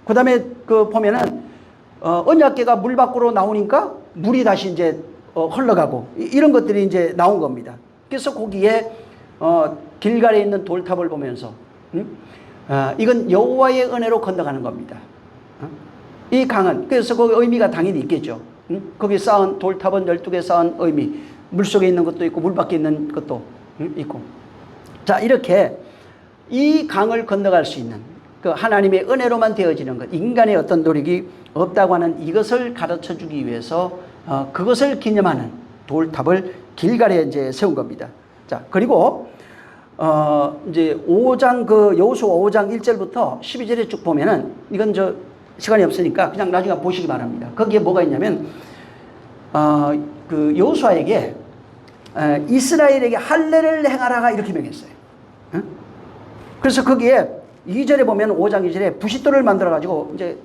그 다음에 그 보면은 언약궤가 물 밖으로 나오니까 물이 다시 이제 흘러가고 이런 것들이 이제 나온 겁니다. 그래서 거기에 길갈에 있는 돌탑을 보면서 이건 여호와의 은혜로 건너가는 겁니다. 이 강은 그래서 그 의미가 당연히 있겠죠. 거기 쌓은 돌탑은 12개 쌓은 의미, 물속에 있는 것도 있고 물 밖에 있는 것도 있고. 자, 이렇게 이 강을 건너갈 수 있는 그 하나님의 은혜로만 되어지는 것, 인간의 어떤 노력이 없다고 하는 이것을 가르쳐 주기 위해서 그것을 기념하는 돌탑을 길갈에 이제 세운 겁니다. 자, 그리고 이제 5장 여호수아 5장 1절부터 12절에 쭉 보면은 이건 시간이 없으니까 그냥 나중에 보시기 바랍니다. 거기에 뭐가 있냐면 그 여호수아에게 이스라엘에게 할례를 행하라가 이렇게 명했어요. 그래서 거기에 2절에 보면 5장 2절에 부싯돌을 만들어 가지고 이제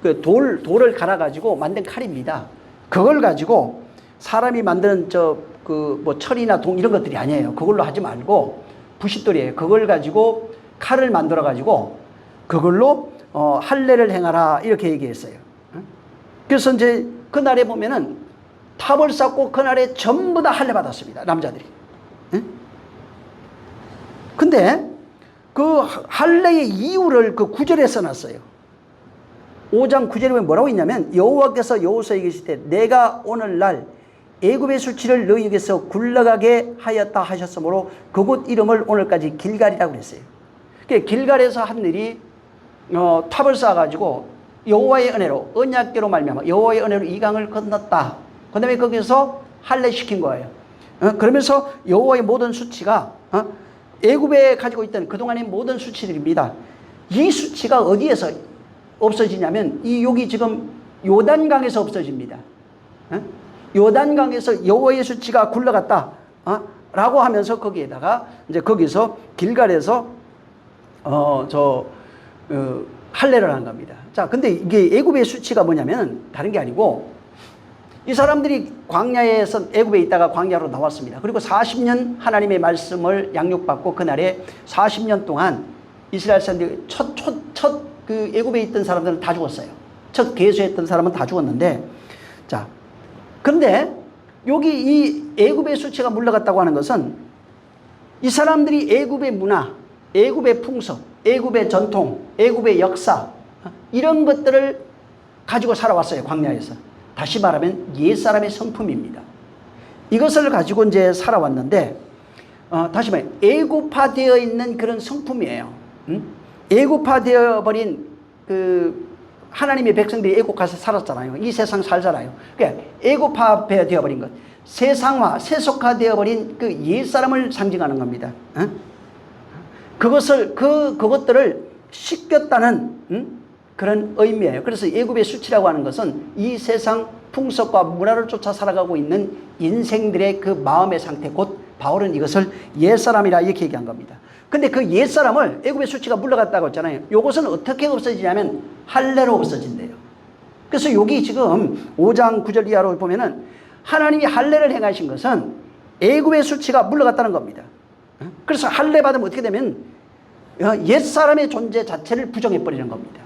그 돌을 갈아 가지고 만든 칼입니다. 그걸 가지고 사람이 만드는 뭐 철이나 동 이런 것들이 아니에요. 그걸로 하지 말고 부싯돌이에요. 그걸 가지고 칼을 만들어 가지고 그걸로 할례를 행하라 이렇게 얘기했어요. 그래서 이제 그날에 보면은 탑을 쌓고 그날에 전부 다 할례 받았습니다. 남자들이. 근데 그 할례의 이유를 그 9절에 써놨어요. 5장 9절에 보면 뭐라고 있냐면 여호와께서 여호수아에게 이르시되 내가 오늘날 애굽의 수치를 너희에게서 굴러가게 하였다 하셨으므로 그곳 이름을 오늘까지 길갈이라고 그랬어요. 길갈에서 한 일이 탑을 쌓아가지고 여호와의 은혜로 언약궤로 말미암아 여호와의 은혜로 이 강을 건넜다. 그 다음에 거기서 할례 시킨 거예요. 그러면서 여호와의 모든 수치가 애굽에 가지고 있던 그동안의 모든 수치들입니다. 이 수치가 어디에서 없어지냐면 여기 지금 요단강에서 없어집니다. 요단강에서 여호와의 수치가 굴러갔다. 라고 하면서 거기에다가 이제 거기서 길갈에서 할례를 한 겁니다. 자, 근데 이게 애굽의 수치가 뭐냐면 다른 게 아니고 이 사람들이 광야에서 애굽에 있다가 광야로 나왔습니다. 그리고 40년 하나님의 말씀을 양육받고 그날에 40년 동안 이스라엘 사람들이 첫 그 애굽에 있던 사람들은 다 죽었어요. 첫 계수했던 사람은 다 죽었는데, 자, 그런데 여기 이 애굽의 수치가 물러갔다고 하는 것은 이 사람들이 애굽의 문화, 애굽의 풍속, 애굽의 전통, 애굽의 역사 이런 것들을 가지고 살아왔어요. 광야에서. 다시 말하면 옛사람의 성품입니다. 이것을 가지고 이제 살아왔는데 다시 말해 애굽화되어 있는 그런 성품이에요. 애굽화되어 버린 그 하나님의 백성들이 애굽 가서 살았잖아요. 이 세상 살잖아요. 그러니까 애굽화되어 버린 것, 세상화, 세속화되어 버린 그 옛사람을 상징하는 겁니다. 그것들을 씻겼다는 그런 의미예요. 그래서 애굽의 수치라고 하는 것은 이 세상 풍속과 문화를 쫓아 살아가고 있는 인생들의 그 마음의 상태, 곧 바울은 이것을 옛사람이라 이렇게 얘기한 겁니다. 근데 그 옛사람을 애굽의 수치가 물러갔다고 했잖아요. 이것은 어떻게 없어지냐면 할례로 없어진대요. 그래서 여기 지금 5장 9절 이하로 보면은 하나님이 할례를 행하신 것은 애굽의 수치가 물러갔다는 겁니다. 그래서 할례 받으면 어떻게 되면 옛사람의 존재 자체를 부정해버리는 겁니다.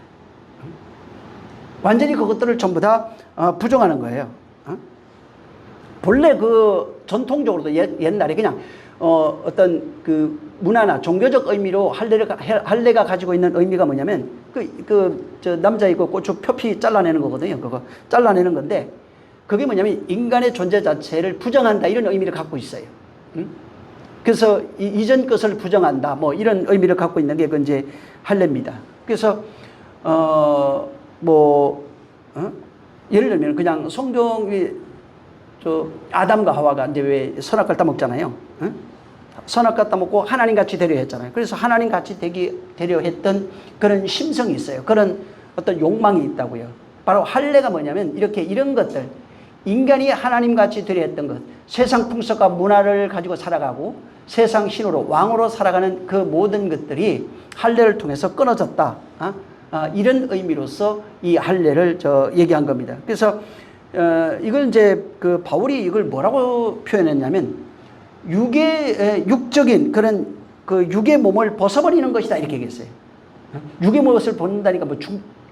완전히 그것들을 전부 다 부정하는 거예요. 본래 그 전통적으로도 옛날에 그냥 어떤 그 문화나 종교적 의미로 할례가 가지고 있는 의미가 뭐냐면 저 남자 이거 고추 표피 잘라내는 거거든요. 그거 잘라내는 건데 그게 뭐냐면 인간의 존재 자체를 부정한다 이런 의미를 갖고 있어요. 그래서 이전 것을 부정한다 뭐 이런 의미를 갖고 있는 게 그 이제 할례입니다. 그래서 예를 들면 그냥 성경이 저 아담과 하와가 이제 왜 선악과를 따먹잖아요. 선악과 따먹고 하나님 같이 되려 했잖아요. 그래서 하나님 같이 되려 했던 그런 심성이 있어요. 그런 어떤 욕망이 있다고요. 바로 할례가 뭐냐면 이런 것들, 인간이 하나님 같이 되려 했던 것, 세상 풍속과 문화를 가지고 살아가고 세상 신으로 왕으로 살아가는 그 모든 것들이 할례를 통해서 끊어졌다. 이런 의미로서 이 할례를 얘기한 겁니다. 그래서 이걸 이제 그 바울이 이걸 뭐라고 표현했냐면 육적인 그런 그 육의 몸을 벗어버리는 것이다 이렇게 얘기했어요. 육의 몸을 벗는다니까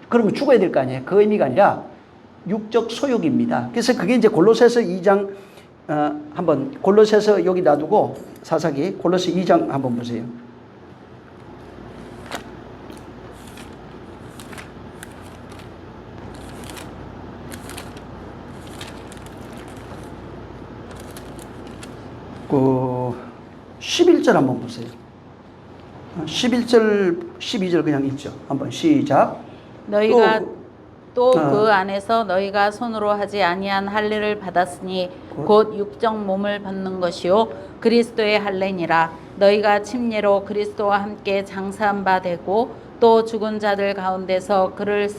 그러면 죽어야 될 거 아니에요. 그 의미가 아니라 육적 소욕입니다. 그래서 그게 이제 골로새서 2장 한번 골로새서 여기 놔두고 사사기 골로새 2장 한번 보세요. 그 11절 한번 보세요. 11절, 12절 그냥 읽죠. 한번 시작.
너희가 또 그 안에서 너희가 손으로 하지 아니한 할례를 받았으니 곧 육적 몸을 받는 것이요 그리스도의 할례니라. 너희가 침례로 그리스도와 함께 장사한 바 되고 또 죽은 자들 가운데서 그를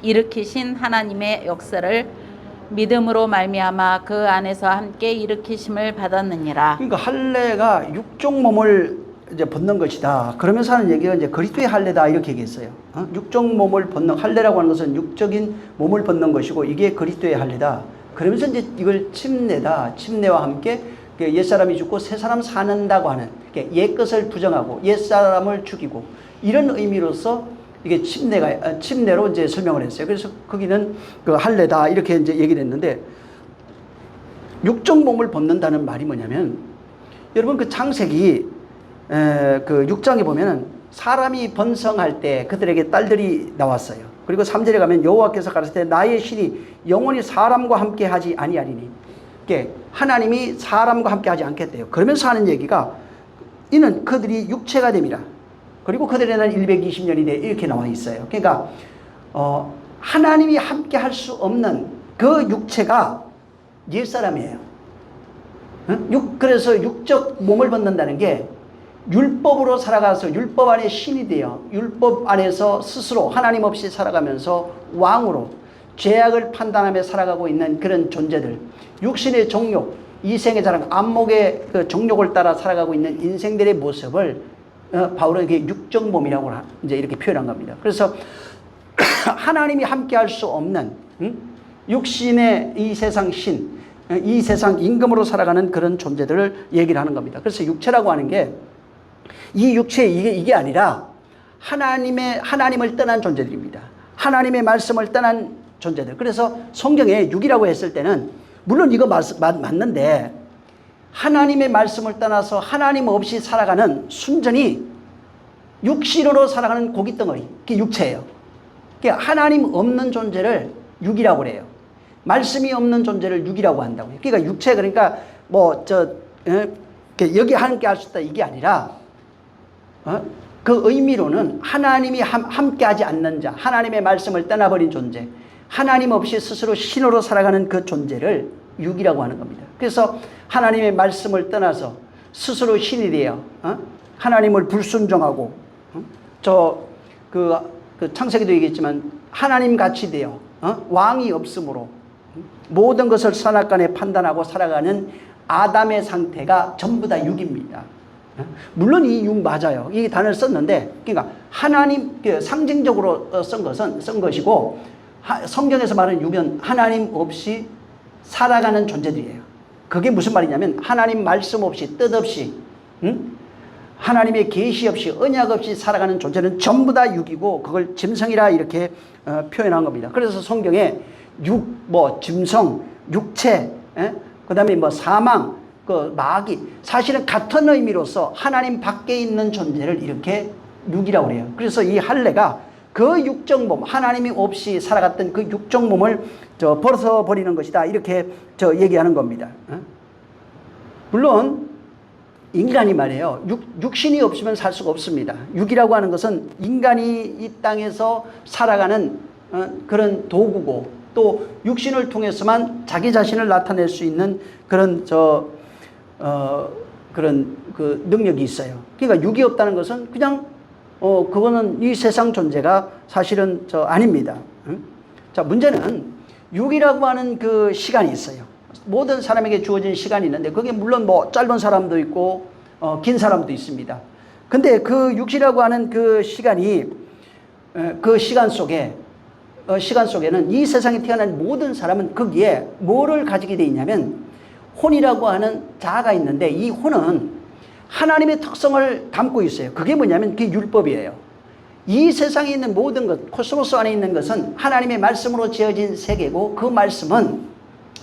일으키신 하나님의 역사를 믿음으로 말미암아 그 안에서 함께 일으키심을 받았느니라.
그러니까 할례가 육적 몸을 이제 벗는 것이다. 그러면서 하는 얘기가 이제 그리스도의 할례다 이렇게 얘기했어요. 육적 몸을 벗는 할례라고 하는 것은 육적인 몸을 벗는 것이고 이게 그리스도의 할례다. 그러면서 이제 이걸 침례다. 침례와 함께 옛 사람이 죽고 새 사람 사는다고 하는 옛 것을 부정하고 옛 사람을 죽이고 이런 의미로서 이게 침례로 이제 설명을 했어요. 그래서 거기는 그 할례다 이렇게 이제 얘기를 했는데 육적 몸을 벗는다는 말이 뭐냐면 여러분 그 창세기 그 6장에 보면은 사람이 번성할 때 그들에게 딸들이 나왔어요. 그리고 3절에 가면 여호와께서 가라사대 때 나의 신이 영원히 사람과 함께 하지 아니하리니 하나님이 사람과 함께 하지 않겠대요. 그러면서 하는 얘기가 이는 그들이 육체가 됨이라. 그리고 그들의 날 120년이 돼 이렇게 나와 있어요. 그러니까 하나님이 함께 할 수 없는 그 육체가 옛사람이에요. 그래서 육적 몸을 벗는다는 게 율법으로 살아가서 율법 안에 신이 되어 율법 안에서 스스로 하나님 없이 살아가면서 왕으로 죄악을 판단하며 살아가고 있는 그런 존재들, 육신의 정욕, 이생의 자랑, 안목의 그 정욕을 따라 살아가고 있는 인생들의 모습을 바울은 이게 육적 몸이라고 이제 이렇게 표현한 겁니다. 그래서 하나님이 함께할 수 없는 육신의 이 세상 신, 이 세상 임금으로 살아가는 그런 존재들을 얘기를 하는 겁니다. 그래서 육체라고 하는 게 이 육체 이게 아니라 하나님을 떠난 존재들입니다. 하나님의 말씀을 떠난 존재들. 그래서 성경에 육이라고 했을 때는 물론 이거 맞는데 하나님의 말씀을 떠나서 하나님 없이 살아가는 순전히 육신으로 살아가는 고깃덩어리, 그게 육체예요. 그러니까 하나님 없는 존재를 육이라고 그래요. 말씀이 없는 존재를 육이라고 한다고요. 그러니까 육체, 그러니까 여기 함께 할 수 있다 이게 아니라 그 의미로는 하나님이 함께 하지 않는 자, 하나님의 말씀을 떠나버린 존재, 하나님 없이 스스로 신으로 살아가는 그 존재를 육이라고 하는 겁니다. 그래서 하나님의 말씀을 떠나서 스스로 신이 되어 하나님을 불순종하고 그 창세기도 얘기했지만 하나님 같이 되어 왕이 없으므로 모든 것을 선악간에 판단하고 살아가는 아담의 상태가 전부 다 육입니다. 물론 이 육 맞아요. 이 단어를 썼는데, 그러니까 하나님 상징적으로 쓴 것이고, 성경에서 말하는 육은 하나님 없이 살아가는 존재들이에요. 그게 무슨 말이냐면 하나님 말씀 없이 뜻 없이 하나님의 계시 없이 언약 없이 살아가는 존재는 전부 다 육이고 그걸 짐승이라 이렇게 표현한 겁니다. 그래서 성경에 육, 짐승, 육체, 그 다음에 사망, 마귀, 사실은 같은 의미로서 하나님 밖에 있는 존재를 이렇게 육이라고 그래요. 그래서 이 할례가 그 육적 몸, 하나님이 없이 살아갔던 그 육적 몸을 벗어버리는 것이다. 이렇게 얘기하는 겁니다. 물론 인간이 말이에요. 육신이 없으면 살 수가 없습니다. 육이라고 하는 것은 인간이 이 땅에서 살아가는 그런 도구고, 또 육신을 통해서만 자기 자신을 나타낼 수 있는 그런 그런 그 능력이 있어요. 그러니까 육이 없다는 것은 그냥 그거는 이 세상 존재가 사실은 아닙니다. 자, 문제는 육이라고 하는 그 시간이 있어요. 모든 사람에게 주어진 시간이 있는데 그게 물론 짧은 사람도 있고 긴 사람도 있습니다. 근데 그 육이라고 하는 그 시간이 그 시간 속에는 이 세상에 태어난 모든 사람은 거기에 뭐를 가지게 돼 있냐면 혼이라고 하는 자아가 있는데, 이 혼은 하나님의 특성을 담고 있어요. 그게 뭐냐면 그게 율법이에요. 이 세상에 있는 모든 것, 코스모스 안에 있는 것은 하나님의 말씀으로 지어진 세계고, 그 말씀은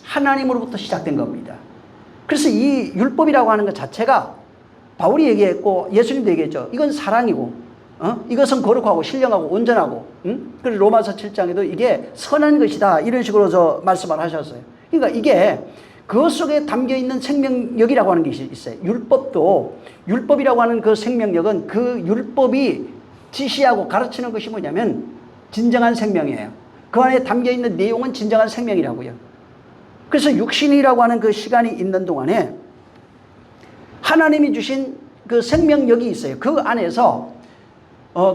하나님으로부터 시작된 겁니다. 그래서 이 율법이라고 하는 것 자체가 바울이 얘기했고 예수님도 얘기했죠. 이건 사랑이고 이것은 거룩하고 신령하고 온전하고, 그리고 로마서 7장에도 이게 선한 것이다 이런 식으로 말씀을 하셨어요. 그러니까 이게 그것 속에 담겨있는 생명력이라고 하는 것이 있어요. 율법이라고 하는 그 생명력은 그 율법이 지시하고 가르치는 것이 뭐냐면 진정한 생명이에요. 그 안에 담겨있는 내용은 진정한 생명이라고요. 그래서 육신이라고 하는 그 시간이 있는 동안에 하나님이 주신 그 생명력이 있어요. 그 안에서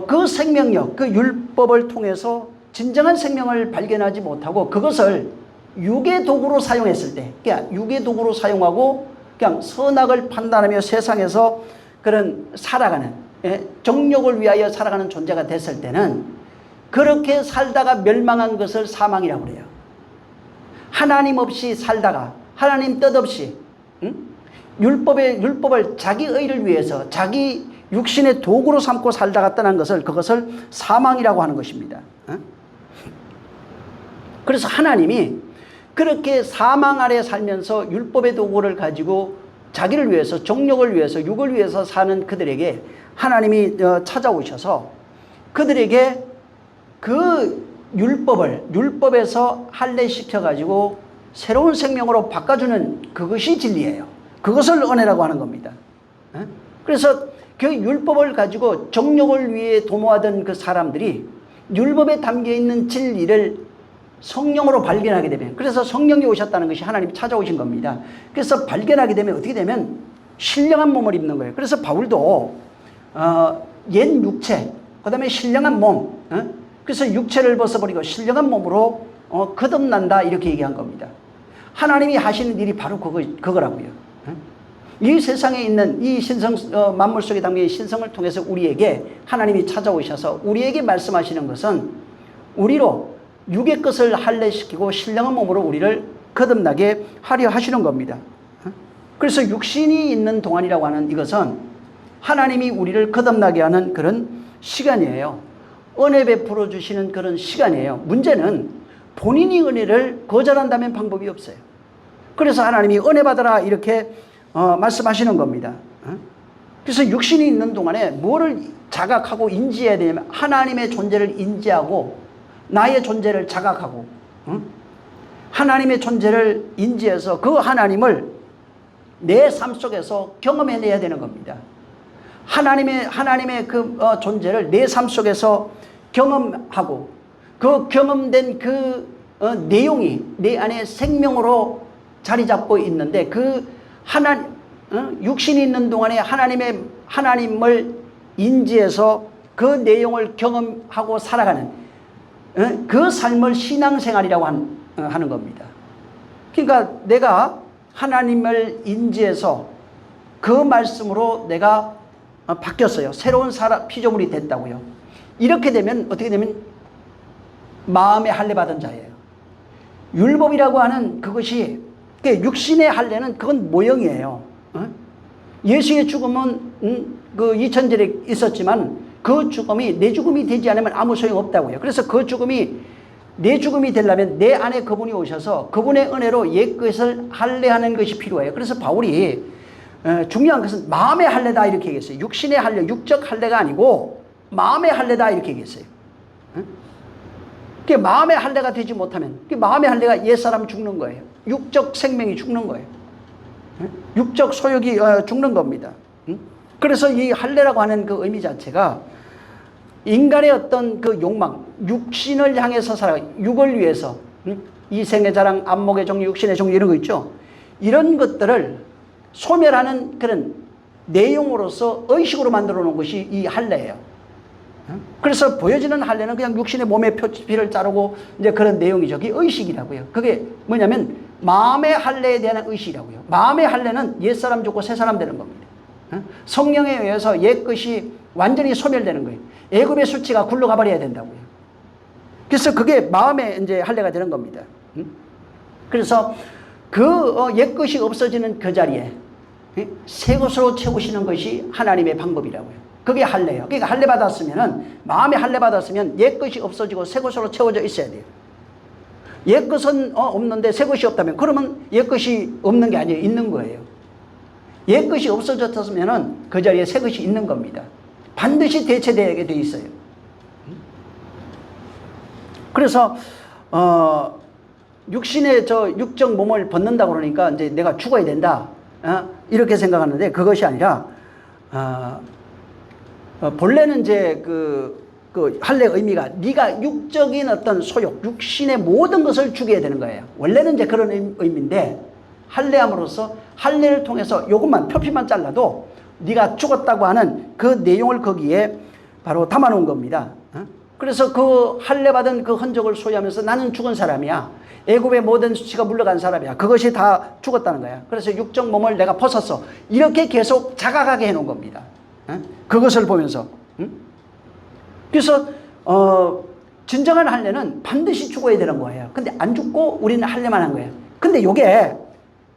그 생명력, 그 율법을 통해서 진정한 생명을 발견하지 못하고 그것을 육의 도구로 사용했을 때, 그러니까 육의 도구로 사용하고 그냥 선악을 판단하며 세상에서 그런 살아가는, 정욕을 위하여 살아가는 존재가 됐을 때는 그렇게 살다가 멸망한 것을 사망이라고 그래요. 하나님 없이 살다가 하나님 뜻 없이 율법을 자기 의를 위해서 자기 육신의 도구로 삼고 살다가 떠난 것을, 그것을 사망이라고 하는 것입니다. 그래서 하나님이 그렇게 사망 아래 살면서 율법의 도구를 가지고 자기를 위해서, 정욕을 위해서, 육을 위해서 사는 그들에게 하나님이 찾아오셔서 그들에게 그 율법에서 할례시켜가지고 새로운 생명으로 바꿔주는 그것이 진리예요. 그것을 은혜라고 하는 겁니다. 그래서 그 율법을 가지고 정욕을 위해 도모하던 그 사람들이 율법에 담겨있는 진리를 성령으로 발견하게 되면, 그래서 성령이 오셨다는 것이 하나님이 찾아오신 겁니다. 그래서 발견하게 되면 어떻게 되면 신령한 몸을 입는 거예요. 그래서 바울도 옛 육체, 그 다음에 신령한 몸, 그래서 육체를 벗어버리고 신령한 몸으로 거듭난다 이렇게 얘기한 겁니다. 하나님이 하시는 일이 바로 그거라고요. 이 세상에 있는 이 만물 속에 담긴 신성을 통해서 우리에게 하나님이 찾아오셔서 우리에게 말씀하시는 것은 우리로 육의 것을 할례시키고 신령한 몸으로 우리를 거듭나게 하려 하시는 겁니다. 그래서 육신이 있는 동안이라고 하는 이것은 하나님이 우리를 거듭나게 하는 그런 시간이에요. 은혜 베풀어 주시는 그런 시간이에요. 문제는 본인이 은혜를 거절한다면 방법이 없어요. 그래서 하나님이 은혜 받아라 이렇게 말씀하시는 겁니다. 그래서 육신이 있는 동안에 뭐를 자각하고 인지해야 되냐면 하나님의 존재를 인지하고 나의 존재를 자각하고 하나님의 존재를 인지해서 그 하나님을 내 삶 속에서 경험해내야 되는 겁니다. 하나님의 그 존재를 내 삶 속에서 경험하고 그 경험된 그 내용이 내 안에 생명으로 자리 잡고 있는데 그 육신이 있는 동안에 하나님을 인지해서 그 내용을 경험하고 살아가는 그 삶을 신앙생활이라고 하는 겁니다. 그러니까 내가 하나님을 인지해서 그 말씀으로 내가 바뀌었어요. 새로운 피조물이 됐다고요. 이렇게 되면 어떻게 되면 마음의 할례 받은 자예요. 율법이라고 하는 그것이 육신의 할례는 그건 모형이에요. 예수의 죽음은 그 2000절에 있었지만 그 죽음이 내 죽음이 되지 않으면 아무 소용없다고요. 그래서 그 죽음이 내 죽음이 되려면 내 안에 그분이 오셔서 그분의 은혜로 옛것을 할례하는 것이 필요해요. 그래서 바울이 중요한 것은 마음의 할례다 이렇게 얘기했어요. 육신의 할례, 육적 할례가 아니고 마음의 할례다 이렇게 얘기했어요. 그게 마음의 할례가 되지 못하면 그 마음의 할례가 옛사람 죽는 거예요. 육적 생명이 죽는 거예요. 육적 소욕이 죽는 겁니다. 그래서 이 할례라고 하는 그 의미 자체가 인간의 어떤 그 욕망, 육신을 향해서 살아가, 육을 위해서, 이생의 자랑, 안목의 종, 육신의 종 이런 거 있죠. 이런 것들을 소멸하는 그런 내용으로서 의식으로 만들어 놓은 것이 이 할례예요. 그래서 보여지는 할례는 그냥 육신의 몸의 표피를 자르고 이제 그런 내용이죠. 그게 의식이라고요. 그게 뭐냐면 마음의 할례에 대한 의식이라고요. 마음의 할례는 옛사람 죽고 새사람 되는 겁니다. 성령에 의해서 옛것이 완전히 소멸되는 거예요. 애굽의 수치가 굴러가 버려야 된다고요. 그래서 그게 마음의 이제 할례가 되는 겁니다. 그래서 그 옛것이 없어지는 그 자리에 새 것으로 채우시는 것이 하나님의 방법이라고요. 그게 할례예요. 그러니까 할례 받았으면은 마음의 할례 받았으면 옛것이 없어지고 새 것으로 채워져 있어야 돼요. 옛것은 없는데 새 것이 없다면 그러면 옛것이 없는 게 아니에요. 있는 거예요. 옛것이 없어졌으면은 그 자리에 새 것이 있는 겁니다. 반드시 대체되게 돼 있어요. 그래서 육신의 육적 몸을 벗는다고 그러니까 이제 내가 죽어야 된다 이렇게 생각하는데 그것이 아니라 본래는 이제 그 할례의 의미가 네가 육적인 어떤 소욕, 육신의 모든 것을 죽여야 되는 거예요. 원래는 이제 그런 의미인데 할례함으로써 할례를 통해서 요것만 표피만 잘라도 네가 죽었다고 하는 그 내용을 거기에 바로 담아놓은 겁니다. 그래서 그 할례 받은 그 흔적을 소유하면서 나는 죽은 사람이야. 애굽의 모든 수치가 물러간 사람이야. 그것이 다 죽었다는 거야. 그래서 육적 몸을 내가 벗었어. 이렇게 계속 자각하게 해놓은 겁니다. 그것을 보면서. 그래서 진정한 할례는 반드시 죽어야 되는 거예요. 근데 안 죽고 우리는 할례만 한 거예요. 근데 이게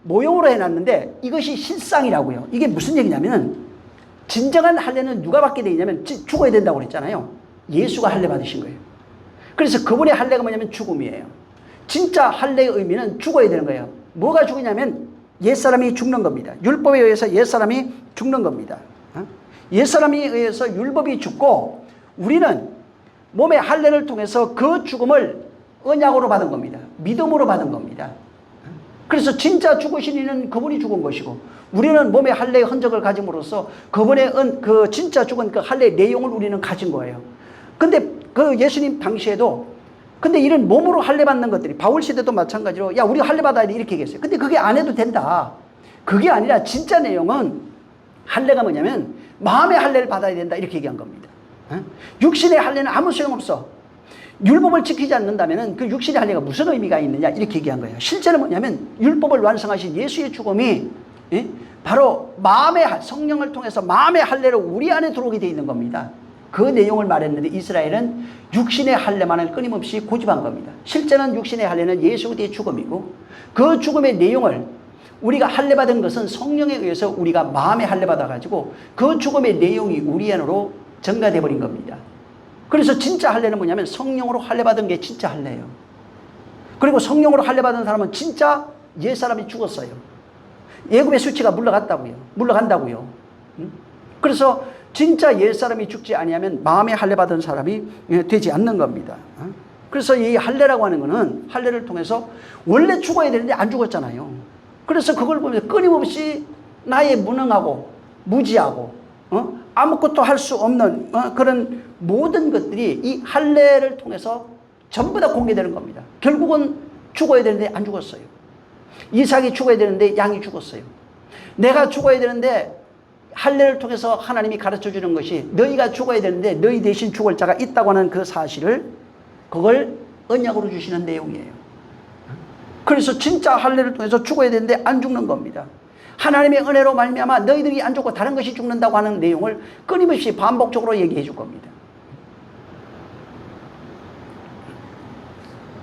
모형으로 해놨는데 이것이 실상이라고요. 이게 무슨 얘기냐면 진정한 할례는 누가 받게 돼 있냐면 죽어야 된다고 그랬잖아요. 예수가 할례 받으신 거예요. 그래서 그분의 할례가 뭐냐면 죽음이에요. 진짜 할례의 의미는 죽어야 되는 거예요. 뭐가 죽이냐면 옛사람이 죽는 겁니다. 율법에 의해서 옛사람이 죽는 겁니다. 옛사람에 의해서 율법이 죽고 우리는 몸의 할례를 통해서 그 죽음을 언약으로 받은 겁니다. 믿음으로 받은 겁니다. 그래서 진짜 죽으신 이는 그분이 죽은 것이고 우리는 몸의 할례의 흔적을 가짐으로써 그분의 그 진짜 죽은 그 할례의 내용을 우리는 가진 거예요. 근데 그 예수님 당시에도 근데 이런 몸으로 할례 받는 것들이 바울 시대도 마찬가지로 야 우리 할례 받아야 돼 이렇게 얘기했어요. 근데 그게 안 해도 된다. 그게 아니라 진짜 내용은 할례가 뭐냐면 마음의 할례를 받아야 된다 이렇게 얘기한 겁니다. 육신의 할례는 아무 소용없어. 율법을 지키지 않는다면 그 육신의 할례가 무슨 의미가 있느냐 이렇게 얘기한 거예요. 실제는 뭐냐면 율법을 완성하신 예수의 죽음이 바로 마음의 성령을 통해서 마음의 할례로 우리 안에 들어오게 돼 있는 겁니다. 그 내용을 말했는데 이스라엘은 육신의 할례만을 끊임없이 고집한 겁니다. 실제는 육신의 할례는 예수 그리스도의 죽음이고 그 죽음의 내용을 우리가 할례받은 것은 성령에 의해서 우리가 마음에 할례받아가지고 그 죽음의 내용이 우리 안으로 전가돼 버린 겁니다. 그래서 진짜 할례는 뭐냐면 성령으로 할례받은 게 진짜 할례예요. 그리고 성령으로 할례받은 사람은 진짜 옛사람이 죽었어요. 애굽의 수치가 물러간다고요. 그래서 진짜 옛사람이 죽지 아니하면 마음에 할례받은 사람이 되지 않는 겁니다. 그래서 이 할례라고 하는 것은 할례를 통해서 원래 죽어야 되는데 안 죽었잖아요. 그래서 그걸 보면서 끊임없이 나의 무능하고 무지하고 아무것도 할 수 없는 그런 모든 것들이 이 할례를 통해서 전부 다 공개되는 겁니다. 결국은 죽어야 되는데 안 죽었어요. 이삭이 죽어야 되는데 양이 죽었어요. 내가 죽어야 되는데 할례를 통해서 하나님이 가르쳐 주는 것이 너희가 죽어야 되는데 너희 대신 죽을 자가 있다고 하는 그 사실을 그걸 언약으로 주시는 내용이에요. 그래서 진짜 할례를 통해서 죽어야 되는데 안 죽는 겁니다. 하나님의 은혜로 말미암아 너희들이 안 죽고 다른 것이 죽는다고 하는 내용을 끊임없이 반복적으로 얘기해 줄 겁니다.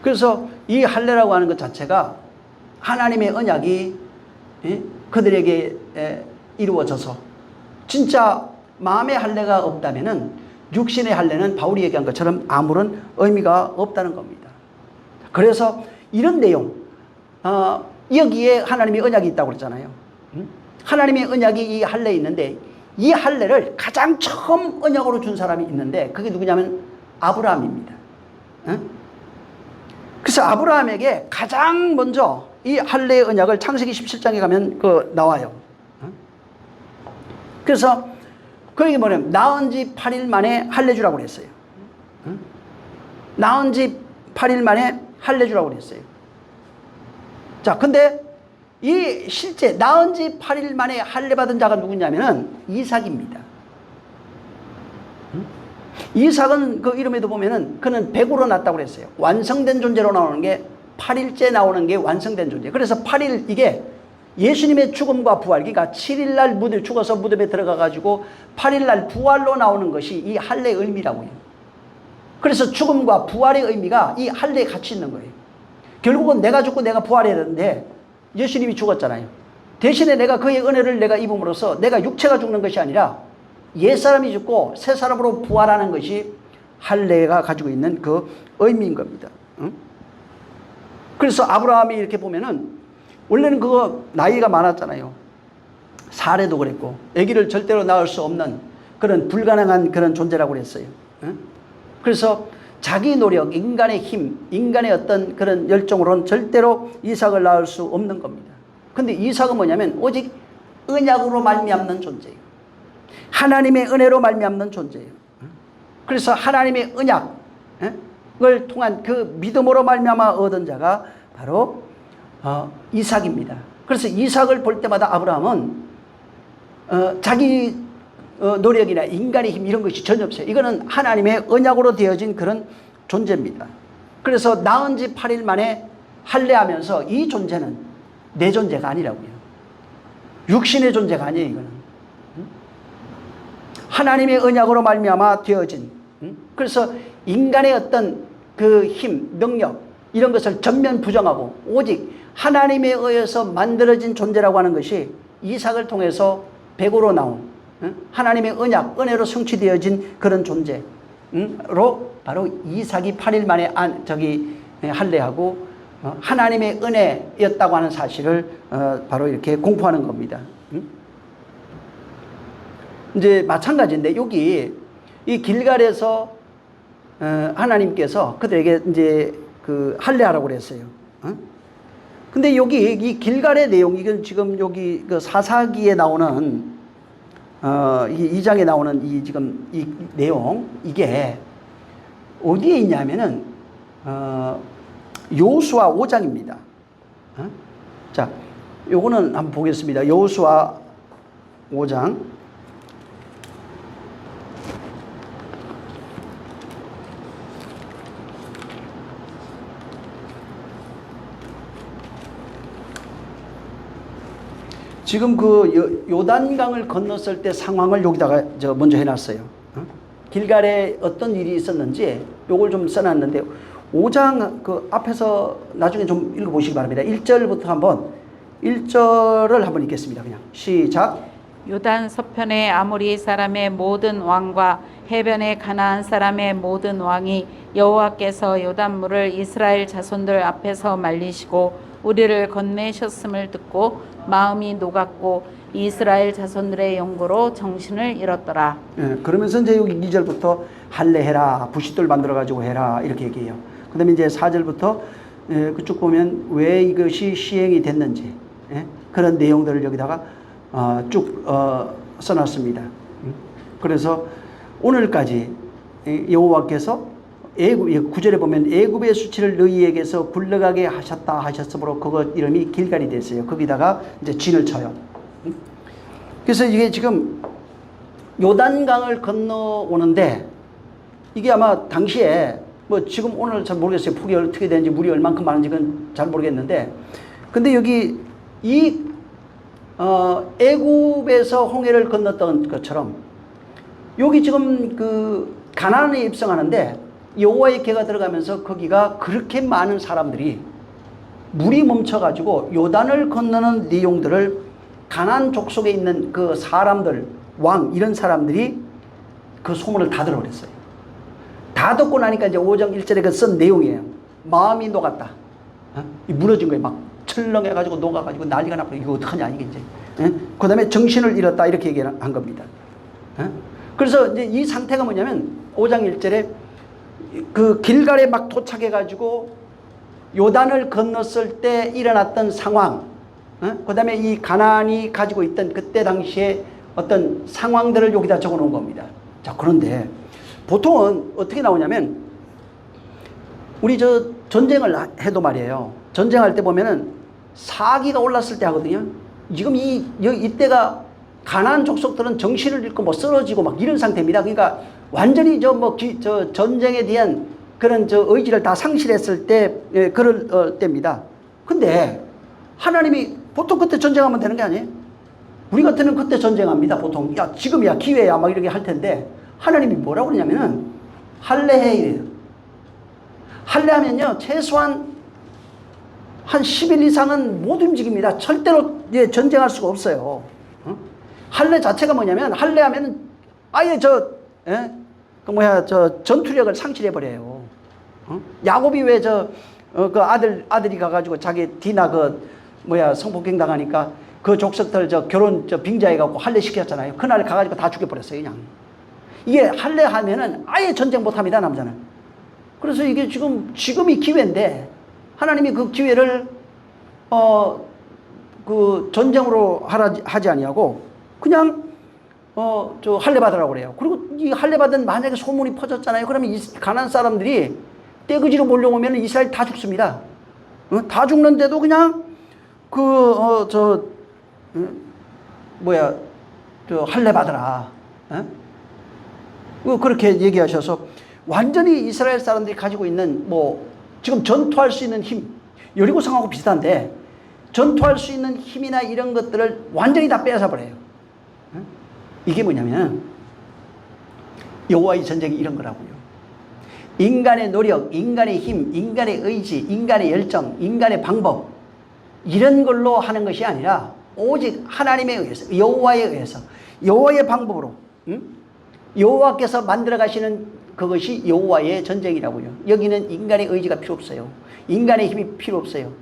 그래서 이 할례라고 하는 것 자체가 하나님의 언약이 그들에게 이루어져서 진짜 마음의 할례가 없다면은 육신의 할례는 바울이 얘기한 것처럼 아무런 의미가 없다는 겁니다. 그래서 이런 내용, 여기에 하나님의 언약이 있다고 그랬잖아요. 하나님의 언약이 이 할례에 있는데 이 할례를 가장 처음 언약으로 준 사람이 있는데 그게 누구냐면 아브라함입니다. 그래서 아브라함에게 가장 먼저 이 할례의 언약을 창세기 17장에 가면 나와요. 그래서 그게 뭐냐면 낳은 지 8일 만에 할례 주라고 그랬어요. 낳은 지 8일 만에 할례 주라고 그랬어요. 자, 근데 이 실제 낳은 지 8일 만에 할례 받은 자가 누구냐면은 이삭입니다. 이삭은 그 이름에도 보면은 그는 100으로 낳았다고 그랬어요. 완성된 존재로 나오는 게 8일째 나오는 게 완성된 존재. 그래서 8일 이게 예수님의 죽음과 부활, 그러니까 7일날 죽어서 무덤에 들어가가지고 8일날 부활로 나오는 것이 이 할례의 의미라고요. 그래서 죽음과 부활의 의미가 이 할례에 같이 있는 거예요. 결국은 내가 죽고 내가 부활해야 되는데 예수님이 죽었잖아요. 대신에 내가 그의 은혜를 내가 입음으로써 내가 육체가 죽는 것이 아니라 옛사람이 죽고 새사람으로 부활하는 것이 할례가 가지고 있는 그 의미인 겁니다. 그래서 아브라함이 이렇게 보면은 원래는 그거 나이가 많았잖아요. 사례도 그랬고 아기를 절대로 낳을 수 없는 그런 불가능한 그런 존재라고 그랬어요. 그래서 자기 노력, 인간의 힘, 인간의 어떤 그런 열정으로는 절대로 이삭을 낳을 수 없는 겁니다. 근데 이삭은 뭐냐면 오직 언약으로 말미암는 존재예요. 하나님의 은혜로 말미암는 존재예요. 그래서 하나님의 언약을 통한 그 믿음으로 말미암아 얻은 자가 바로 이삭입니다. 그래서 이삭을 볼 때마다 아브라함은 자기 노력이나 인간의 힘 이런 것이 전혀 없어요. 이거는 하나님의 언약으로 되어진 그런 존재입니다. 그래서 낳은 지 8일 만에 할례하면서 이 존재는 내 존재가 아니라고요. 육신의 존재가 아니에요. 이거는 하나님의 언약으로 말미암아 되어진, 그래서 인간의 어떤 그 힘, 능력 이런 것을 전면 부정하고 오직 하나님에 의해서 만들어진 존재라고 하는 것이 이삭을 통해서 백으로 나온 하나님의 언약, 은혜로 성취되어진 그런 존재로 바로 이삭이 8일 만에 할례하고 하나님의 은혜였다고 하는 사실을 바로 이렇게 공포하는 겁니다. 이제 마찬가지인데 여기 이 길갈에서 하나님께서 그들에게 이제 그 할례하라고 그랬어요. 근데 여기 이 길갈의 내용, 이건 지금 여기 그 사사기에 나오는 이 2장에 나오는 이 지금 이 내용, 이게 어디에 있냐면은 여호수아 5장입니다. 자, 요거는 한번 보겠습니다. 여호수아 5장. 지금 그 요단강을 건넜을 때 상황을 여기다가 먼저 해놨어요. 길갈에 어떤 일이 있었는지 요걸 좀 써놨는데 5장 그 앞에서 나중에 좀 읽어보시기 바랍니다. 1절부터 한번 1절을 한번 읽겠습니다. 그냥 시작.
요단 서편의 아모리 사람의 모든 왕과 해변의 가나안 사람의 모든 왕이 여호와께서 요단물을 이스라엘 자손들 앞에서 말리시고 우리를 건네셨음을 듣고 마음이 녹았고 이스라엘 자손들의 영구로 정신을 잃었더라.
예, 그러면서 이제 여기 2절부터 할례해라, 부싯돌 만들어 가지고 해라 이렇게 얘기해요. 그다음에 이제 4절부터 그쪽 보면 왜 이것이 시행이 됐는지 그런 내용들을 여기다가 쭉 써놨습니다. 그래서 오늘까지 여호와께서 9절에 보면 애굽의 수치를 너희에게서 굴러가게 하셨다 하셨으므로 그것 이름이 길갈이 됐어요. 거기다가 이제 진을 쳐요. 그래서 이게 지금 요단강을 건너오는데 이게 아마 당시에 뭐 지금 오늘 잘 모르겠어요. 폭이 어떻게 되는지 물이 얼만큼 많은지는 잘 모르겠는데 근데 여기 이 애굽에서 홍해를 건넜던 것처럼 여기 지금 그 가나안에 입성하는데 여호와의 궤가 들어가면서 거기가 그렇게 많은 사람들이 물이 멈춰가지고 요단을 건너는 내용들을 가나안 족속에 있는 그 사람들 왕 이런 사람들이 그 소문을 다 들어버렸어요. 다 듣고 나니까 이제 5장 1절에 그 쓴 내용이에요. 마음이 녹았다. 무너진 거예요. 막 철렁해가지고 녹아가지고 난리가 나고 이거 어떡하냐 이게 이제. 그 다음에 정신을 잃었다 이렇게 얘기한 겁니다. 그래서 이제 이 상태가 뭐냐면 5장 1절에 그 길갈에 막 도착해가지고 요단을 건넜을 때 일어났던 상황, 그 다음에 이 가나안이 가지고 있던 그때 당시에 어떤 상황들을 여기다 적어 놓은 겁니다. 자, 그런데 보통은 어떻게 나오냐면 우리 저 전쟁을 해도 말이에요. 전쟁할 때 보면은 사기가 올랐을 때 하거든요. 지금 이때가 가나안 족속들은 정신을 잃고 뭐 쓰러지고 막 이런 상태입니다. 그러니까 완전히 저 전쟁에 대한 그런 저 의지를 다 상실했을 때 그럴 때입니다. 근데 하나님이 보통 그때 전쟁하면 되는 게 아니에요. 우리 같으면 그때 전쟁합니다. 보통 야 지금이야 기회야 막 이렇게 할 텐데 하나님이 뭐라고 그러냐면은 할례해 이래요. 할례하면요 최소한 한 10일 이상은 못 움직입니다. 절대로 전쟁할 수가 없어요. 할례 자체가 뭐냐면 할례하면 아예 저 전투력을 상실해 버려요. 야곱이 왜 그 아들이 가가지고 자기 디나 성폭행 당하니까 그 족속들 결혼 빙자해 갖고 할례 시켰잖아요. 그날 가가지고 다 죽여버렸어요 그냥. 이게 할례하면은 아예 전쟁 못합니다 남자는. 그래서 이게 지금이 기회인데 하나님이 그 기회를 그 전쟁으로 하지 아니하고 그냥 할례 받으라고 그래요. 그리고 이 할례 받은 만약에 소문이 퍼졌잖아요. 그러면 이 가나안 사람들이 떼거지로 몰려오면 이스라엘 다 죽습니다. 다 죽는데도 그냥 할례 받으라. 그렇게 얘기하셔서 완전히 이스라엘 사람들이 가지고 있는 지금 전투할 수 있는 힘, 여리고성하고 비슷한데 전투할 수 있는 힘이나 이런 것들을 완전히 다 빼앗아 버려요. 이게 뭐냐면 여호와의 전쟁이 이런 거라고요. 인간의 노력, 인간의 힘, 인간의 의지, 인간의 열정, 인간의 방법 이런 걸로 하는 것이 아니라 오직 하나님에 의해서 여호와에 의해서 여호와의 방법으로 여호와께서 만들어 가시는 그것이 여호와의 전쟁이라고요. 여기는 인간의 의지가 필요 없어요. 인간의 힘이 필요 없어요.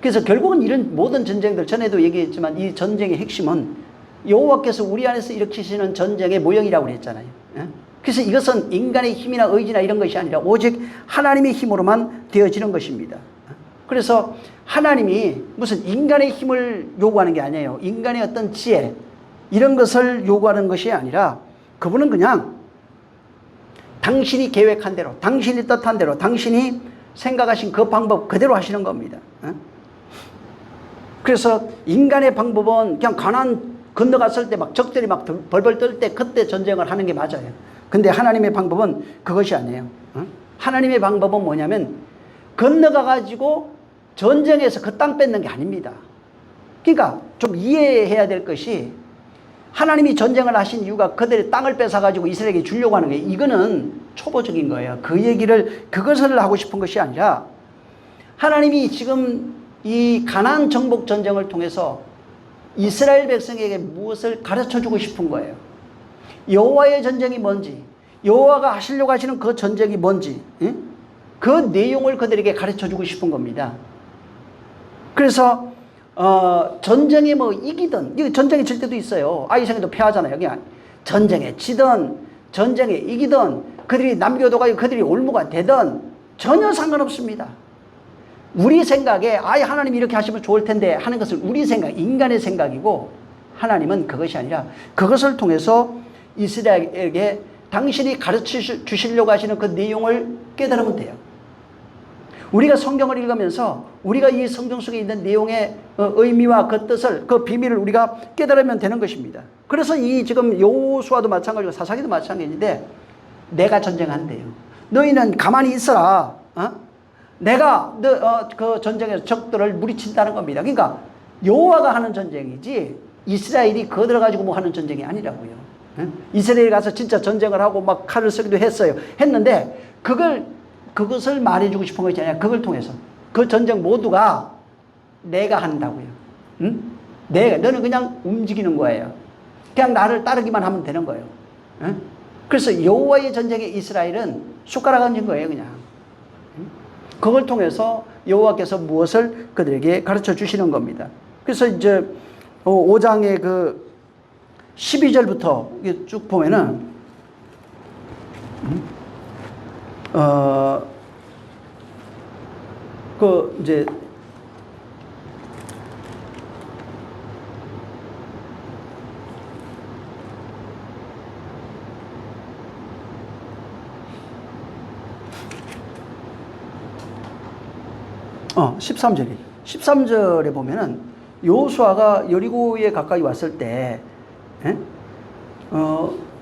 그래서 결국은 이런 모든 전쟁들 전에도 얘기했지만 이 전쟁의 핵심은 여호와께서 우리 안에서 일으키시는 전쟁의 모형이라고 그랬잖아요. 그래서 이것은 인간의 힘이나 의지나 이런 것이 아니라 오직 하나님의 힘으로만 되어지는 것입니다. 그래서 하나님이 무슨 인간의 힘을 요구하는 게 아니에요. 인간의 어떤 지혜 이런 것을 요구하는 것이 아니라 그분은 그냥 당신이 계획한 대로 당신이 뜻한 대로 당신이 생각하신 그 방법 그대로 하시는 겁니다. 그래서 인간의 방법은 그냥 가나안 건너갔을 때 막 적들이 막 벌벌 떨 때 그때 전쟁을 하는 게 맞아요. 근데 하나님의 방법은 그것이 아니에요. 하나님의 방법은 뭐냐면 건너가 가지고 전쟁에서 그 땅 뺏는 게 아닙니다. 그러니까 좀 이해해야 될 것이 하나님이 전쟁을 하신 이유가 그들의 땅을 뺏어가지고 이스라엘에게 주려고 하는 거예요. 이거는 초보적인 거예요. 그것을 하고 싶은 것이 아니라 하나님이 지금 이 가나안 정복 전쟁을 통해서 이스라엘 백성에게 무엇을 가르쳐 주고 싶은 거예요. 여호와의 전쟁이 뭔지, 여호와가 하시려고 하시는 그 전쟁이 뭔지, 그 내용을 그들에게 가르쳐 주고 싶은 겁니다. 그래서 전쟁에 뭐 이기든, 전쟁에 질 때도 있어요. 아이성에도 패하잖아요. 그냥 전쟁에 지든 전쟁에 이기든 그들이 남겨둬가지고 그들이 올무가 되든 전혀 상관없습니다. 우리 생각에 하나님이 이렇게 하시면 좋을 텐데 하는 것은 우리 생각, 인간의 생각이고, 하나님은 그것이 아니라 그것을 통해서 이스라엘에게 당신이 가르쳐 주시려고 하시는 그 내용을 깨달으면 돼요. 우리가 성경을 읽으면서 우리가 이 성경 속에 있는 내용의 의미와 그 뜻을, 그 비밀을 우리가 깨달으면 되는 것입니다. 그래서 이 지금 여호수아도 마찬가지고 사사기도 마찬가지인데, 내가 전쟁한대요. 너희는 가만히 있어라. 내가 그 전쟁에서 적들을 무리친다는 겁니다. 그러니까 여호와가 하는 전쟁이지 이스라엘이 거들어가지고 뭐 하는 전쟁이 아니라고요. 이스라엘 가서 진짜 전쟁을 하고 막 칼을 쓰기도 했는데 그것을 말해주고 싶은 것이 아니라 그걸 통해서 그 전쟁 모두가 내가 한다고요. 너는 그냥 움직이는 거예요. 그냥 나를 따르기만 하면 되는 거예요. 그래서 여호와의 전쟁에 이스라엘은 숟가락 얹은 거예요, 그냥. 그걸 통해서 여호와께서 무엇을 그들에게 가르쳐 주시는 겁니다. 그래서 이제 5장의 그 12절부터 쭉 보면은 그 이제 어, 13절에 보면은 여호수아가 여리고에 가까이 왔을 때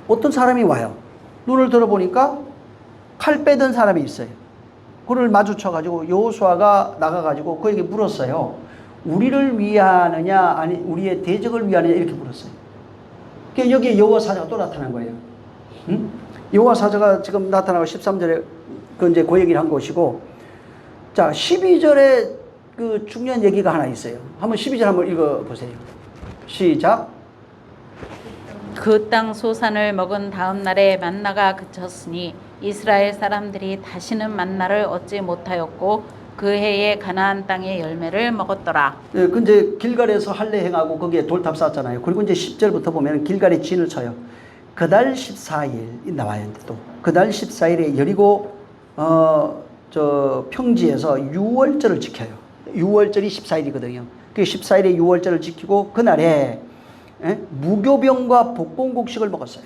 어떤 사람이 와요. 눈을 들어보니까 칼 빼던 사람이 있어요. 그를 마주쳐가지고 여호수아가 나가가지고 그에게 물었어요. 우리를 위하느냐 아니 우리의 대적을 위하느냐 이렇게 물었어요. 그러니까 여기에 여호와 사자가 또 나타난 거예요. 여호와 사자가 지금 나타나고 13절에 그 이제 그 얘기를 한 것이고, 자 12절에 그 중요한 얘기가 하나 있어요. 한번 12절 한번 읽어보세요. 시작.
그 땅 소산을 먹은 다음 날에 만나가 그쳤으니 이스라엘 사람들이 다시는 만나를 얻지 못하였고 그 해에 가나안 땅의 열매를 먹었더라.
네, 그 이제 길갈에서 할례 행하고 거기에 돌탑 쌓았잖아요. 그리고 이제 10절부터 보면 길갈에 진을 쳐요. 그달 14일 나와요. 또 그달 14일에 여리고 저 평지에서 6월절을 지켜요. 6월절이 14일이거든요. 그 14일에 6월절을 지키고 그날에 무교병과 복권곡식을 먹었어요.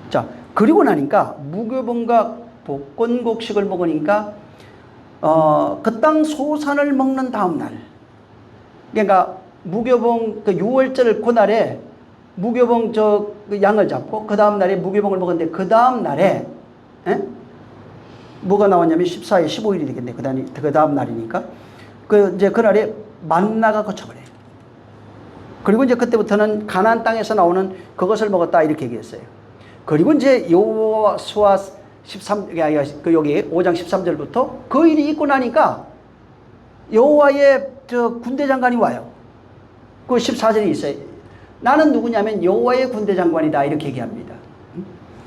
자, 그리고 나니까 무교병과 복권곡식을 먹으니까 그 땅 소산을 먹는 다음 날, 그러니까 무교병 그 6월절 그날에 무교병 그 양을 잡고 그 다음 날에 무교병을 먹었는데 그 다음 날에 뭐가 나왔냐면 14일, 15일이 되겠네. 그 다음 날이니까 이제 그날에 만나가 거쳐버려요. 그리고 이제 그때부터는 가나안 땅에서 나오는 그것을 먹었다 이렇게 얘기했어요. 그리고 이제 여호수아 13 여기 5장 13절부터 그 일이 있고 나니까 여호와의 군대 장관이 와요. 그 14절에 있어요. 나는 누구냐면 여호와의 군대 장관이다 이렇게 얘기합니다.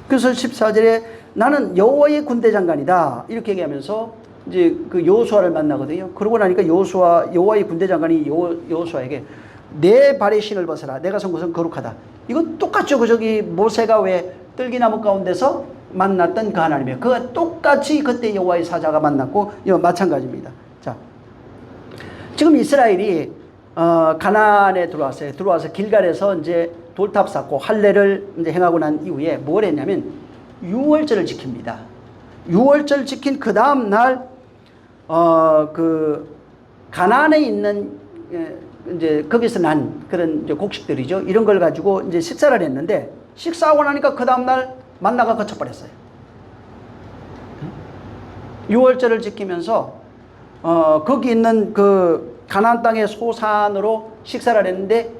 그래서 14절에 나는 여호와의 군대 장관이다 이렇게 얘기하면서 이제 그 여호수아를 만나거든요. 그러고 나니까 여호와의 군대 장관이 여호수아에게 내 발의 신을 벗어라. 내가 선 곳은 거룩하다. 이거 똑같죠. 그 저기 모세가 왜 뜰기나무 가운데서 만났던 그 하나님이에요. 그가 똑같이 그때 여호와의 사자가 만났고 마찬가지입니다. 자, 지금 이스라엘이 가나안에 들어왔어요. 들어와서 길갈에서 이제 돌탑 쌓고 할례를 이제 행하고 난 이후에 뭘 했냐면 6월절을 지킵니다. 6월절 지킨 그 다음 날 그 가나안에 있는 이제 거기서 난 그런 이제 곡식들이죠. 이런 걸 가지고 이제 식사를 했는데 식사하고 나니까 그 다음 날 만나가 거쳐버렸어요. 6월절을 지키면서 거기 있는 그 가나안 땅의 소산으로 식사를 했는데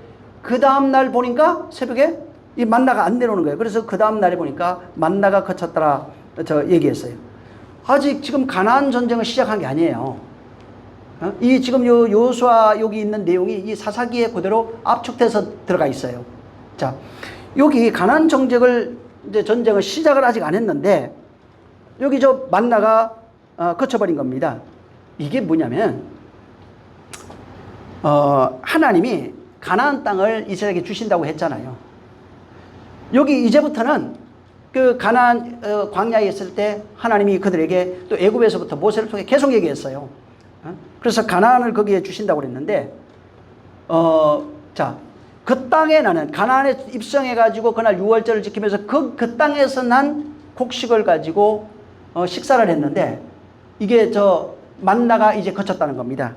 그 다음날 보니까 새벽에 이 만나가 안 내려오는 거예요. 그래서 그 다음날에 보니까 만나가 그쳤더라 저 얘기했어요. 아직 지금 가나안 전쟁을 시작한 게 아니에요. 이 지금 요 여호수아 여기 있는 내용이 이 사사기에 그대로 압축돼서 들어가 있어요. 자, 여기 가나안 전쟁을 시작을 아직 안 했는데 여기 저 만나가 거쳐버린 겁니다. 이게 뭐냐면 하나님이 가나안 땅을 이스라엘에게 주신다고 했잖아요. 여기 이제부터는 그 가나안 광야에 있을 때 하나님이 그들에게 또 애굽에서부터 모세를 통해 계속 얘기했어요. 그래서 가나안을 거기에 주신다고 그랬는데 자, 그 땅에 나는 가나안에 입성해가지고 그날 유월절을 지키면서 그 땅에서 난 곡식을 가지고 식사를 했는데 이게 저 만나가 이제 거쳤다는 겁니다.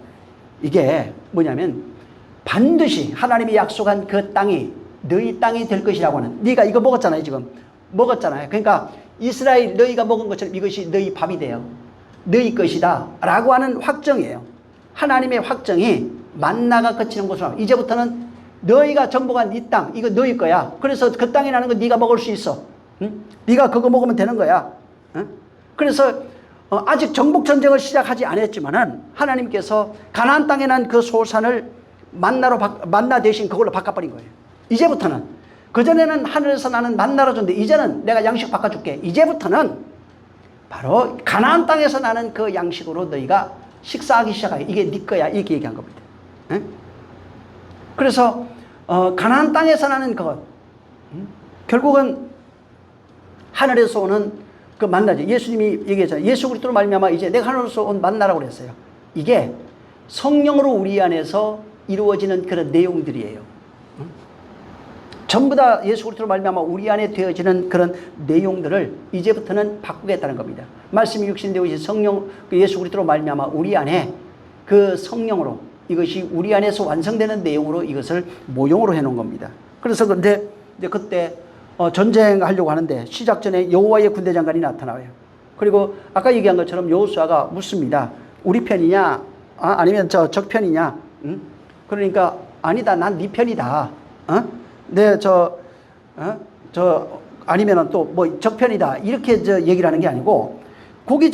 이게 뭐냐면 반드시 하나님이 약속한 그 땅이 너희 땅이 될 것이라고 하는, 네가 이거 먹었잖아요. 지금 먹었잖아요. 그러니까 이스라엘 너희가 먹은 것처럼 이것이 너희 밥이 돼요. 너희 것이다 라고 하는 확정이에요. 하나님의 확정이 만나가 거치는 곳으로 이제부터는 너희가 정복한 이 땅 이거 너희 거야. 그래서 그 땅에 나는 거 네가 먹을 수 있어. 응? 네가 그거 먹으면 되는 거야. 응? 그래서 아직 정복 전쟁을 시작하지 않았지만은 하나님께서 가나안 땅에 난 그 소산을 만나 대신 그걸로 바꿔버린 거예요. 이제부터는 그전에는 하늘에서 나는 만나로 줬는데 이제는 내가 양식 바꿔줄게. 이제부터는 바로 가나안 땅에서 나는 그 양식으로 너희가 식사하기 시작하게. 이게 네 거야. 이렇게 얘기한 겁니다. 응? 그래서 가나안 땅에서 나는 것 결국은 하늘에서 오는 그 만나죠. 예수님이 얘기했잖아요. 예수 그리스도로 말미암아 이제 내가 하늘에서 온 만나라고 그랬어요. 이게 성령으로 우리 안에서 이루어지는 그런 내용들이에요. 전부 다 예수 그리스도로 말미암아 우리 안에 되어지는 그런 내용들을 이제부터는 바꾸겠다는 겁니다. 말씀이 육신되어 성령 예수 그리스도로 말미암아 우리 안에 그 성령으로 이것이 우리 안에서 완성되는 내용으로 이것을 모형으로 해놓은 겁니다. 그래서 근데 이제 그때 전쟁하려고 하는데 시작 전에 여호와의 군대 장관이 나타나요. 그리고 아까 얘기한 것처럼 여호수아가 묻습니다. 우리 편이냐? 아니면 적 편이냐? 응? 그러니까 아니다. 난 네 편이다. 네, 아니면은 또 뭐 적편이다. 이렇게 얘기를 하는 게 아니고, 거기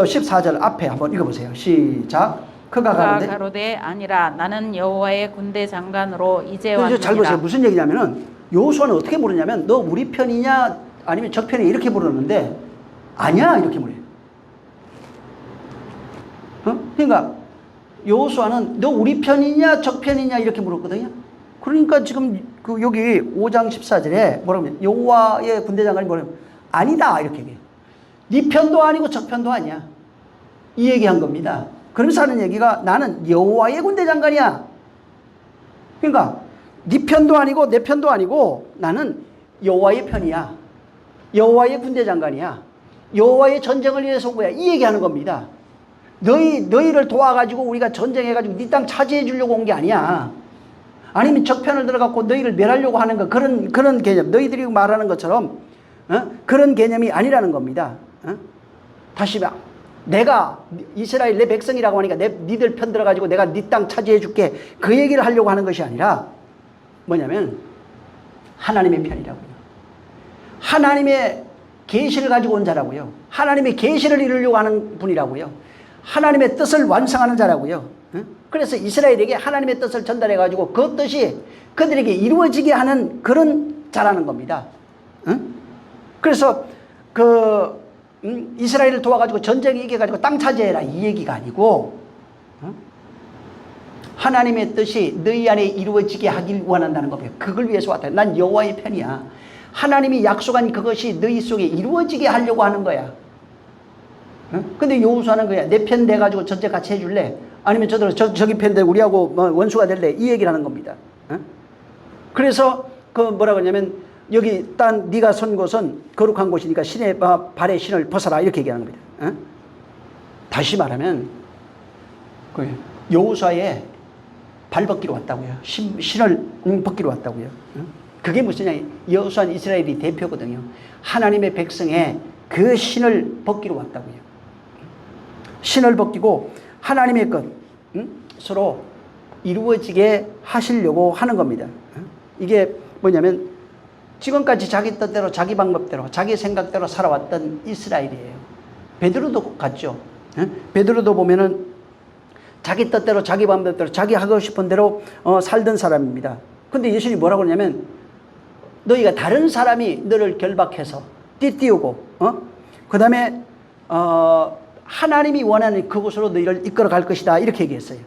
14절 앞에 한번 읽어보세요. 시작. 그가
가로되 아니라 나는 여호와의 군대 장관으로 이제 왔느니라.
잘 보세요. 무슨 얘기냐면은 여호수아는 어떻게 물었냐면 너 우리 편이냐 아니면 적 편이냐 이렇게 물었는데 아니야 이렇게 물어요. 그러니까 여호수아는 너 우리 편이냐 적 편이냐 이렇게 물었거든요. 그러니까 지금 여기 5장 14절에 뭐라고 하면 여호와의 군대 장관이 뭐라고 하면 아니다 이렇게 얘기해요. 네 편도 아니고 적 편도 아니야. 이 얘기한 겁니다. 그러면서 하는 얘기가 나는 여호와의 군대 장관이야. 그러니까 네 편도 아니고 내 편도 아니고 나는 여호와의 편이야. 여호와의 군대 장관이야. 여호와의 전쟁을 위해서 온 거야. 이 얘기하는 겁니다. 너희를 도와가지고 우리가 전쟁해가지고 네 땅 차지해 주려고 온 게 아니야. 아니면 적편을 들어갖고 너희를 멸하려고 하는 거 그런 개념. 너희들이 말하는 것처럼 그런 개념이 아니라는 겁니다. 다시 내가 이스라엘 내 백성이라고 하니까 니들 편 들어가지고 내가 네 땅 차지해 줄게. 그 얘기를 하려고 하는 것이 아니라 뭐냐면 하나님의 편이라고요. 하나님의 계시를 가지고 온 자라고요. 하나님의 계시를 이루려고 하는 분이라고요. 하나님의 뜻을 완성하는 자라고요. 그래서 이스라엘에게 하나님의 뜻을 전달해 가지고 그 뜻이 그들에게 이루어지게 하는 그런 자라는 겁니다. 그래서 이스라엘을 도와가지고 전쟁에 이겨가지고 땅 차지해라 이 얘기가 아니고 하나님의 뜻이 너희 안에 이루어지게 하길 원한다는 겁니다. 그걸 위해서 왔다. 난 여호와의 편이야. 하나님이 약속한 그것이 너희 속에 이루어지게 하려고 하는 거야. 근데 여호수아는 거야. 내 편 돼가지고 전쟁 같이 해줄래? 아니면 저기 편 돼 우리하고 원수가 될래? 이 얘기를 하는 겁니다. 그래서 뭐라 그러냐면 여기 딴 네가 선 곳은 거룩한 곳이니까 신의 발의 신을 벗어라 이렇게 얘기하는 겁니다. 다시 말하면 여호수아의 발 벗기로 왔다고요. 신을 벗기로 왔다고요. 그게 무슨냐? 여호수아는 이스라엘이 대표거든요. 하나님의 백성의 그 신을 벗기러 왔다고요. 신을 벗기고 하나님의 것 서로 이루어지게 하시려고 하는 겁니다. 이게 뭐냐면 지금까지 자기 뜻대로 자기 방법대로 자기 생각대로 살아왔던 이스라엘이에요. 베드로도 같죠. 베드로도 보면은 자기 뜻대로 자기 방법대로 자기 하고 싶은 대로 살던 사람입니다. 근데 예수님이 뭐라고 그러냐면 너희가 다른 사람이 너를 결박해서 띠띠우고 그 다음에 하나님이 원하는 그곳으로 너희를 이끌어 갈 것이다 이렇게 얘기했어요.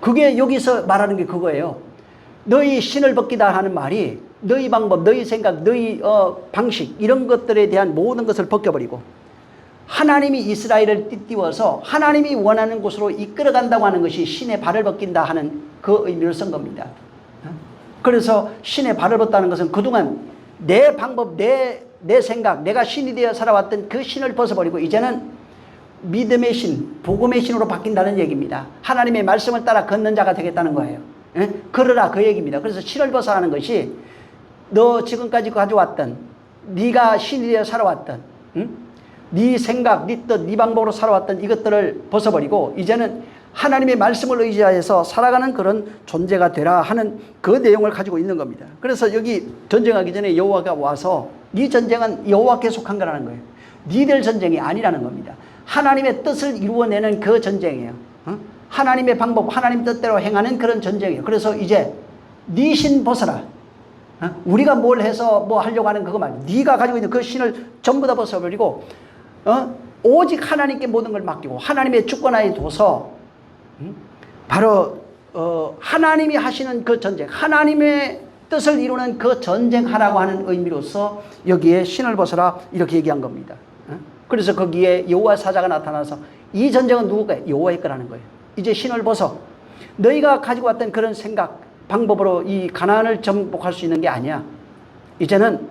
그게 여기서 말하는 게 그거예요. 너희 신을 벗기다 하는 말이 너희 방법, 너희 생각, 너희 방식 이런 것들에 대한 모든 것을 벗겨버리고 하나님이 이스라엘을 띠띠워서 하나님이 원하는 곳으로 이끌어 간다고 하는 것이 신의 발을 벗긴다 하는 그 의미를 쓴 겁니다. 그래서 신의 발을 벗다는 것은 그동안 내 방법, 내 생각, 내가 신이 되어 살아왔던 그 신을 벗어버리고 이제는 믿음의 신, 복음의 신으로 바뀐다는 얘기입니다. 하나님의 말씀을 따라 걷는 자가 되겠다는 거예요. 걸으라 그 얘기입니다. 그래서 신을 벗어 하는 것이 너 지금까지 가져왔던 네가 신이 되어 살아왔던 네 생각, 네 뜻, 네 방법으로 살아왔던 이것들을 벗어버리고 이제는 하나님의 말씀을 의지하여서 살아가는 그런 존재가 되라 하는 그 내용을 가지고 있는 겁니다. 그래서 여기 전쟁하기 전에 여호와가 와서 네 전쟁은 여호와께 속한 거라는 거예요. 니들 전쟁이 아니라는 겁니다. 하나님의 뜻을 이루어내는 그 전쟁이에요. 하나님의 방법, 하나님 뜻대로 행하는 그런 전쟁이에요. 그래서 이제 네 신 벗어라. 우리가 뭘 해서 뭐 하려고 하는 그거 말고 네가 가지고 있는 그 신을 전부 다 벗어버리고 오직 하나님께 모든 걸 맡기고 하나님의 주권하에 둬서 바로 하나님이 하시는 그 전쟁, 하나님의 뜻을 이루는 그 전쟁하라고 하는 의미로서 여기에 신을 벗어라 이렇게 얘기한 겁니다. 그래서 거기에 여호와 사자가 나타나서 이 전쟁은 누구가 여호와의 거라는 거예요. 이제 신을 벗어. 너희가 가지고 왔던 그런 생각, 방법으로 이 가나안을 정복할 수 있는 게 아니야. 이제는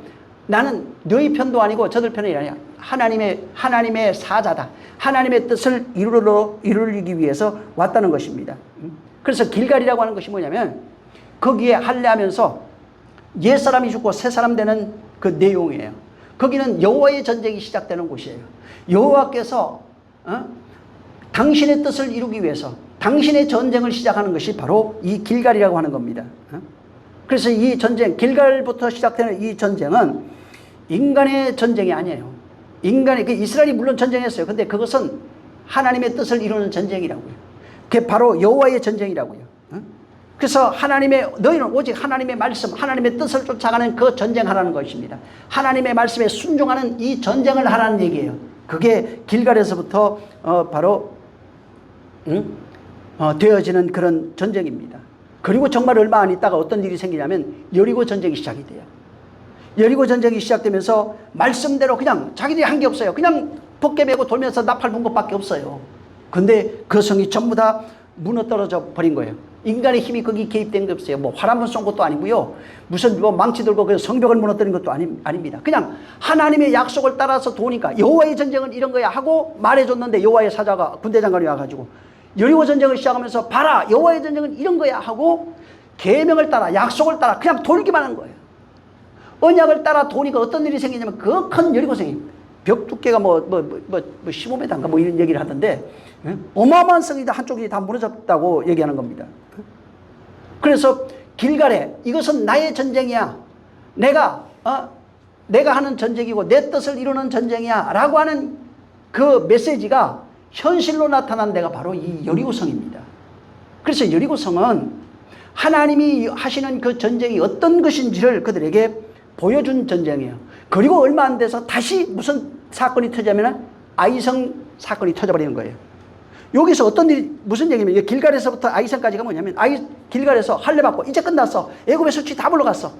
나는 너희 편도 아니고 저들 편이 아니야. 하나님의 사자다. 하나님의 뜻을 이루기 위해서 왔다는 것입니다. 그래서 길갈이라고 하는 것이 뭐냐면 거기에 할례하면서 옛사람이 죽고 새사람 되는 그 내용이에요. 거기는 여호와의 전쟁이 시작되는 곳이에요. 여호와께서 당신의 뜻을 이루기 위해서 당신의 전쟁을 시작하는 것이 바로 이 길갈이라고 하는 겁니다. 그래서 이 전쟁, 길갈부터 시작되는 이 전쟁은 인간의 전쟁이 아니에요. 이스라엘이 물론 전쟁했어요. 근데 그것은 하나님의 뜻을 이루는 전쟁이라고요. 그게 바로 여호와의 전쟁이라고요. 그래서 너희는 오직 하나님의 말씀, 하나님의 뜻을 쫓아가는 그 전쟁하라는 것입니다. 하나님의 말씀에 순종하는 이 전쟁을 하라는 얘기예요. 그게 길갈에서부터 바로 되어지는 그런 전쟁입니다. 그리고 정말 얼마 안 있다가 어떤 일이 생기냐면 여리고 전쟁이 시작이 돼요. 여리고 전쟁이 시작되면서 말씀대로 그냥 자기들이 한 게 없어요. 그냥 벗게 메고 돌면서 나팔 분 것밖에 없어요. 근데 그 성이 전부 다 무너떨어져 버린 거예요. 인간의 힘이 거기 개입된 게 없어요. 뭐 활 한 번 쏜 것도 아니고요. 무슨 뭐 망치 들고 그 성벽을 무너뜨린 것도 아닙니다. 그냥 하나님의 약속을 따라서 도니까 여호와의 전쟁은 이런 거야 하고 말해줬는데 여호와의 사자가 군대 장관이 와가지고 여리고 전쟁을 시작하면서 봐라 여호와의 전쟁은 이런 거야 하고 계명을 따라 약속을 따라 그냥 돌기만 한 거예요. 언약을 따라 도니까 어떤 일이 생기냐면 그 큰 여리고성이 벽 두께가 뭐 15m인가 뭐 이런 얘기를 하던데 어마어마한 성이 한쪽이 다 무너졌다고 얘기하는 겁니다. 그래서 길갈에 이것은 나의 전쟁이야. 내가 하는 전쟁이고 내 뜻을 이루는 전쟁이야 라고 하는 그 메시지가 현실로 나타난 데가 바로 이 여리고성입니다. 그래서 여리고성은 하나님이 하시는 그 전쟁이 어떤 것인지를 그들에게 보여준 전쟁이에요. 그리고 얼마 안 돼서 다시 무슨 사건이 터지냐면 아이성 사건이 터져버리는 거예요. 여기서 어떤 일이 무슨 얘기냐면 길갈에서부터 아이성까지가 뭐냐면 길갈에서 할례받고 이제 끝났어. 애굽의 수치 다 물러갔어.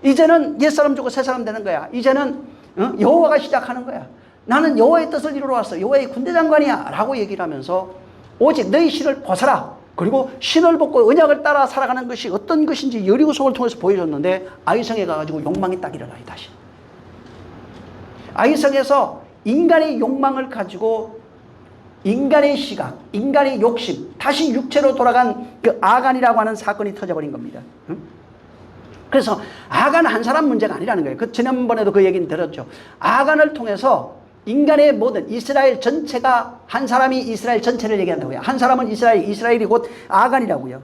이제는 옛사람 죽고 새사람 되는 거야. 이제는 여호와가 시작하는 거야. 나는 여호와의 뜻을 이루러 왔어. 여호와의 군대 장관이야 라고 얘기를 하면서 오직 너희 신을 벗어라. 그리고 신을 벗고 언약을 따라 살아가는 것이 어떤 것인지 여리고성을 통해서 보여줬는데 아이성에 가가지고 욕망이 딱 일어나요. 다시 아이성에서 인간의 욕망을 가지고 인간의 시각, 인간의 욕심, 다시 육체로 돌아간 그 아간이라고 하는 사건이 터져버린 겁니다. 그래서 아간 한 사람 문제가 아니라는 거예요. 그 지난번에도 그 얘기는 들었죠. 아간을 통해서 인간의 모든 이스라엘 전체가 한 사람이 이스라엘 전체를 얘기한다고요. 한 사람은 이스라엘이 곧 아간이라고요.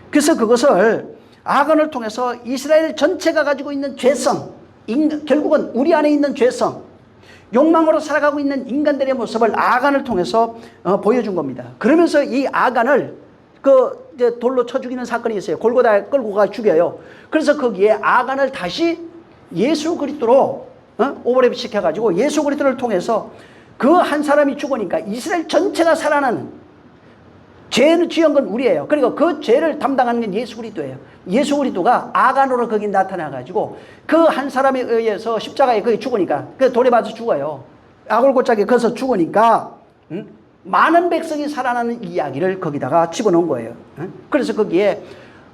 그래서 그것을 아간을 통해서 이스라엘 전체가 가지고 있는 죄성, 결국은 우리 안에 있는 죄성, 욕망으로 살아가고 있는 인간들의 모습을 아간을 통해서 보여준 겁니다. 그러면서 이 아간을 이제 돌로 쳐 죽이는 사건이 있어요. 골고다에 끌고 가 죽여요. 그래서 거기에 아간을 다시 예수 그리스도로 오버랩 시켜가지고 예수 그리스도를 통해서 그 한 사람이 죽으니까 이스라엘 전체가 살아나는, 죄는 지은 건 우리예요. 그리고 그 죄를 담당하는 건 예수 그리스도예요. 예수 그리스도가 아간으로 거기 나타나가지고 그 한 사람에 의해서 십자가에 거기 죽으니까, 그 돌에 맞아 죽어요. 아골골짜기에 거기서 죽으니까 많은 백성이 살아나는 이야기를 거기다가 집어넣은 거예요. 그래서 거기에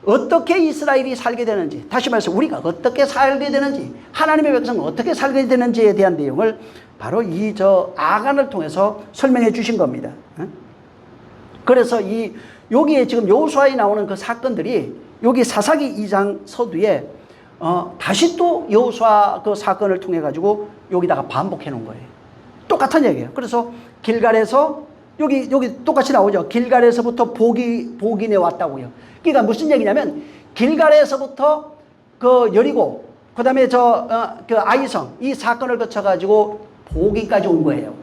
어떻게 이스라엘이 살게 되는지, 다시 말해서 우리가 어떻게 살게 되는지, 하나님의 백성은 어떻게 살게 되는지에 대한 내용을 바로 이 아간을 통해서 설명해 주신 겁니다. 그래서 여기에 지금 여호수아에 나오는 그 사건들이 여기 사사기 2장 서두에 다시 또 여호수아 그 사건을 통해 가지고 여기다가 반복해 놓은 거예요. 똑같은 얘기예요. 그래서 길갈에서 여기 똑같이 나오죠. 길갈에서부터 복인에 왔다고요. 그러니까 무슨 얘기냐면 길갈에서부터 그 여리고, 그다음에 그 아이성, 이 사건을 거쳐 가지고 복인까지 온 거예요.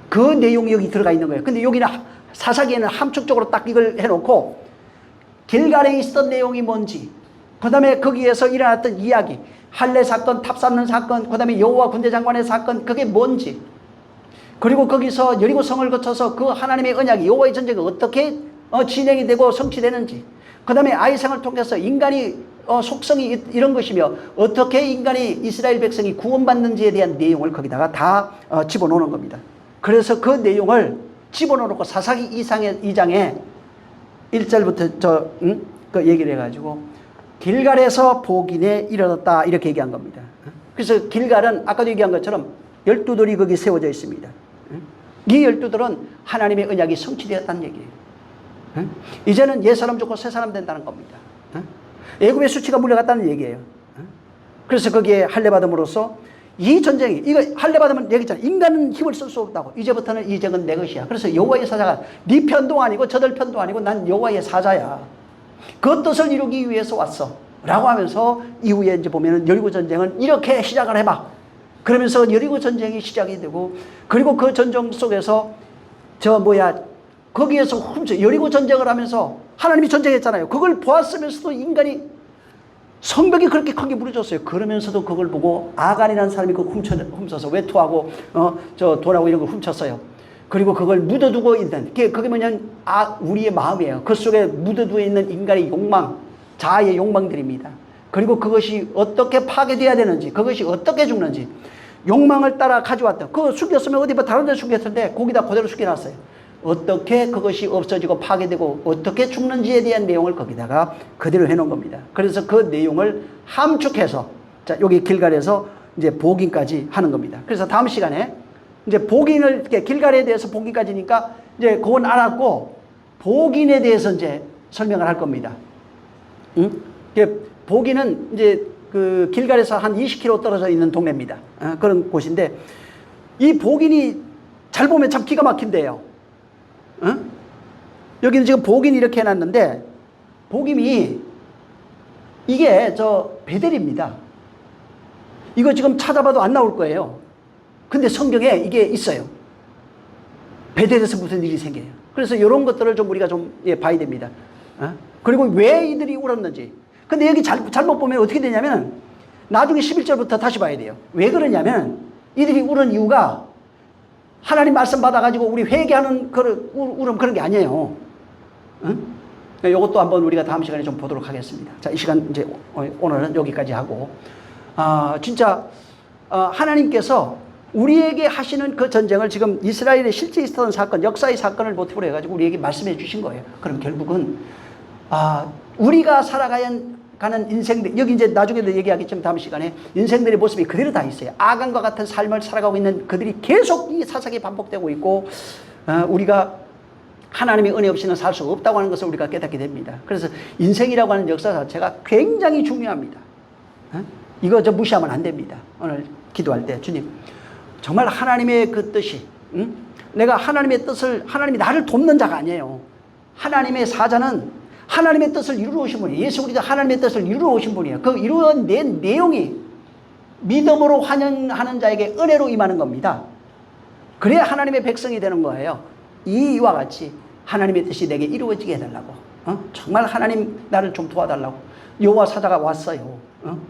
그 내용이 여기 들어가 있는 거예요. 근데 여기는 사사기에는 함축적으로 딱 이걸 해놓고 길갈에 있었던 내용이 뭔지, 그 다음에 거기에서 일어났던 이야기, 할례 사건, 탑 쌓는 사건, 그 다음에 여호와 군대 장관의 사건, 그게 뭔지, 그리고 거기서 여리고 성을 거쳐서 그 하나님의 언약이, 여호와의 전쟁이 어떻게 진행이 되고 성취되는지, 그 다음에 아이성을 통해서 인간이 속성이 이런 것이며 어떻게 인간이, 이스라엘 백성이 구원받는지에 대한 내용을 거기다가 다 집어넣는 겁니다. 그래서 그 내용을 집어넣고 사사기 2장에 1절부터 그 얘기를 해가지고 길갈에서 복인에 이르렀다, 이렇게 얘기한 겁니다. 그래서 길갈은 아까도 얘기한 것처럼 12돌이 거기 세워져 있습니다. 이 12돌은 하나님의 언약이 성취되었다는 얘기예요. 이제는 옛 사람 죽고 새 사람 된다는 겁니다. 애굽의 수치가 물려갔다는 얘기예요. 그래서 거기에 할례 받음으로써 이 전쟁이, 이거 할례 받으면 얘기했잖아요. 인간은 힘을 쓸 수 없다고. 이제부터는 이 정은 내 것이야. 그래서 여호와의 사자가 네 편도 아니고 저들 편도 아니고 난 여호와의 사자야. 그 뜻을 이루기 위해서 왔어. 라고 하면서 이후에 이제 보면은 여리고 전쟁은 이렇게 시작을 해봐. 그러면서 여리고 전쟁이 시작이 되고, 그리고 그 전쟁 속에서 거기에서 여리고 전쟁을 하면서 하나님이 전쟁했잖아요. 그걸 보았으면서도 인간이 성벽이 그렇게 큰 게 무너졌어요. 그러면서도 그걸 보고 아간이라는 사람이 그걸 훔쳐서 외투하고 돈하고 이런 걸 훔쳤어요. 그리고 그걸 묻어두고 있는, 그게 뭐냐면 우리의 마음이에요. 그 속에 묻어두어 있는 인간의 욕망, 자아의 욕망들입니다. 그리고 그것이 어떻게 파괴돼야 되는지, 그것이 어떻게 죽는지, 욕망을 따라 가져왔다. 그거 숨겼으면 어디 다른 데 숨겼을 때 거기다 그대로 숨겨놨어요. 어떻게 그것이 없어지고 파괴되고 어떻게 죽는지에 대한 내용을 거기다가 그대로 해놓은 겁니다. 그래서 그 내용을 함축해서 여기 길갈에서 이제 복인까지 하는 겁니다. 그래서 다음 시간에 이제 복인을, 길갈에 대해서 복인까지니까 이제 그건 알았고 복인에 대해서 이제 설명을 할 겁니다. 복인은 이제 그 길갈에서 한 20km 떨어져 있는 동네입니다. 그런 곳인데 이 복인이 잘 보면 참 기가 막힌데요. 여기는 지금 복인 이렇게 해놨는데 복임이 이게 베델입니다. 이거 지금 찾아봐도 안 나올 거예요. 근데 성경에 이게 있어요. 베델에서 무슨 일이 생겨요. 그래서 이런 것들을 좀 우리가 좀 봐야 됩니다. 그리고 왜 이들이 울었는지. 근데 여기 잘못 보면 어떻게 되냐면 나중에 11절부터 다시 봐야 돼요. 왜 그러냐면 이들이 울은 이유가 하나님 말씀 받아가지고 우리 회개하는 울음 그런 게 아니에요. 이것도 한번 우리가 다음 시간에 좀 보도록 하겠습니다. 자, 이 시간 이제 오늘은 여기까지 하고, 진짜 하나님께서 우리에게 하시는 그 전쟁을 지금 이스라엘에 실제 있었던 사건, 역사의 사건을 모티브로 해가지고 우리에게 말씀해 주신 거예요. 그럼 결국은 우리가 살아가는 인생들, 여기 이제 나중에도 얘기하겠지만 다음 시간에 인생들의 모습이 그대로 다 있어요. 아간과 같은 삶을 살아가고 있는 그들이 계속 이 사사기 반복되고 있고, 우리가 하나님의 은혜 없이는 살 수 없다고 하는 것을 우리가 깨닫게 됩니다. 그래서 인생이라고 하는 역사 자체가 굉장히 중요합니다. 이거 저 무시하면 안 됩니다. 오늘 기도할 때 주님 정말 하나님의 그 뜻이 내가 하나님의 뜻을 하나님이 나를 돕는 자가 아니에요. 하나님의 사자는 하나님의 뜻을 이루러 오신 분이에요. 예수 그리스도 하나님의 뜻을 이루러 오신 분이에요. 그 이루어낸 내용이 믿음으로 환영하는 자에게 은혜로 임하는 겁니다. 그래야 하나님의 백성이 되는 거예요. 이와 같이 하나님의 뜻이 내게 이루어지게 해달라고. 정말 하나님 나를 좀 도와달라고. 여호와 사자가 왔어요.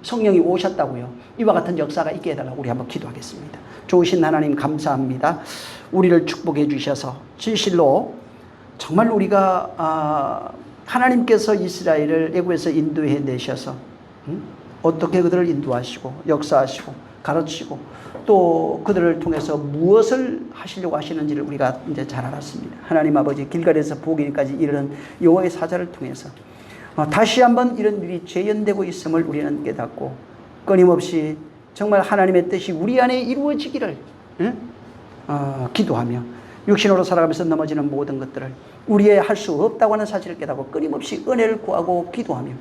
성령이 오셨다고요. 이와 같은 역사가 있게 해달라고 우리 한번 기도하겠습니다. 좋으신 하나님 감사합니다. 우리를 축복해 주셔서 진실로 정말 우리가 하나님께서 이스라엘을 애굽에서 인도해 내셔서 어떻게 그들을 인도하시고 역사하시고 가르치고 또 그들을 통해서 무엇을 하시려고 하시는지를 우리가 이제 잘 알았습니다. 하나님 아버지 길갈에서 보기까지 이르는 여호와의 사자를 통해서 다시 한번 이런 일이 재현되고 있음을 우리는 깨닫고 끊임없이 정말 하나님의 뜻이 우리 안에 이루어지기를 기도하며 육신으로 살아가면서 넘어지는 모든 것들을 우리의 할 수 없다고 하는 사실을 깨닫고 끊임없이 은혜를 구하고 기도하며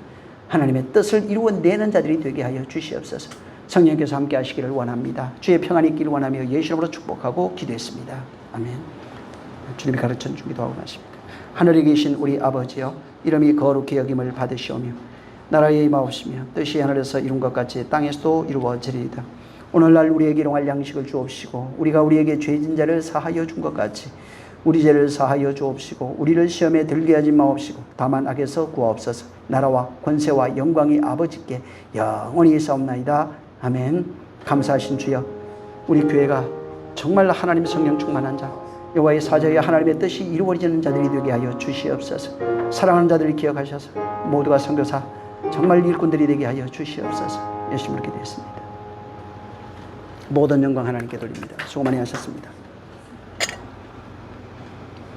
하나님의 뜻을 이루어내는 자들이 되게 하여 주시옵소서. 성령께서 함께 하시기를 원합니다. 주의 평안이 있기를 원하며 예수 이름으로 축복하고 기도했습니다. 아멘. 주님이 가르쳐 주기도 하고 나십니다. 하늘에 계신 우리 아버지여 이름이 거룩히 여김을 받으시오며 나라에 임하옵시며 뜻이 하늘에서 이룬 것 같이 땅에서도 이루어지리이다. 오늘날 우리에게 일용할 양식을 주옵시고 우리가 우리에게 죄진 자를 사하여 준 것 같이 우리 죄를 사하여 주옵시고 우리를 시험에 들게 하지 마옵시고 다만 악에서 구하옵소서. 나라와 권세와 영광이 아버지께 영원히 있사옵나이다. 아멘. 감사하신 주여 우리 교회가 정말 하나님 성령 충만한 자 여호와의 사자의 하나님의 뜻이 이루어지는 자들이 되게 하여 주시옵소서. 사랑하는 자들을 기억하셔서 모두가 선교사 정말 일꾼들이 되게 하여 주시옵소서. 예수님을 기도했습니다. 모든 영광 하나님께 돌립니다. 수고 많이 하셨습니다.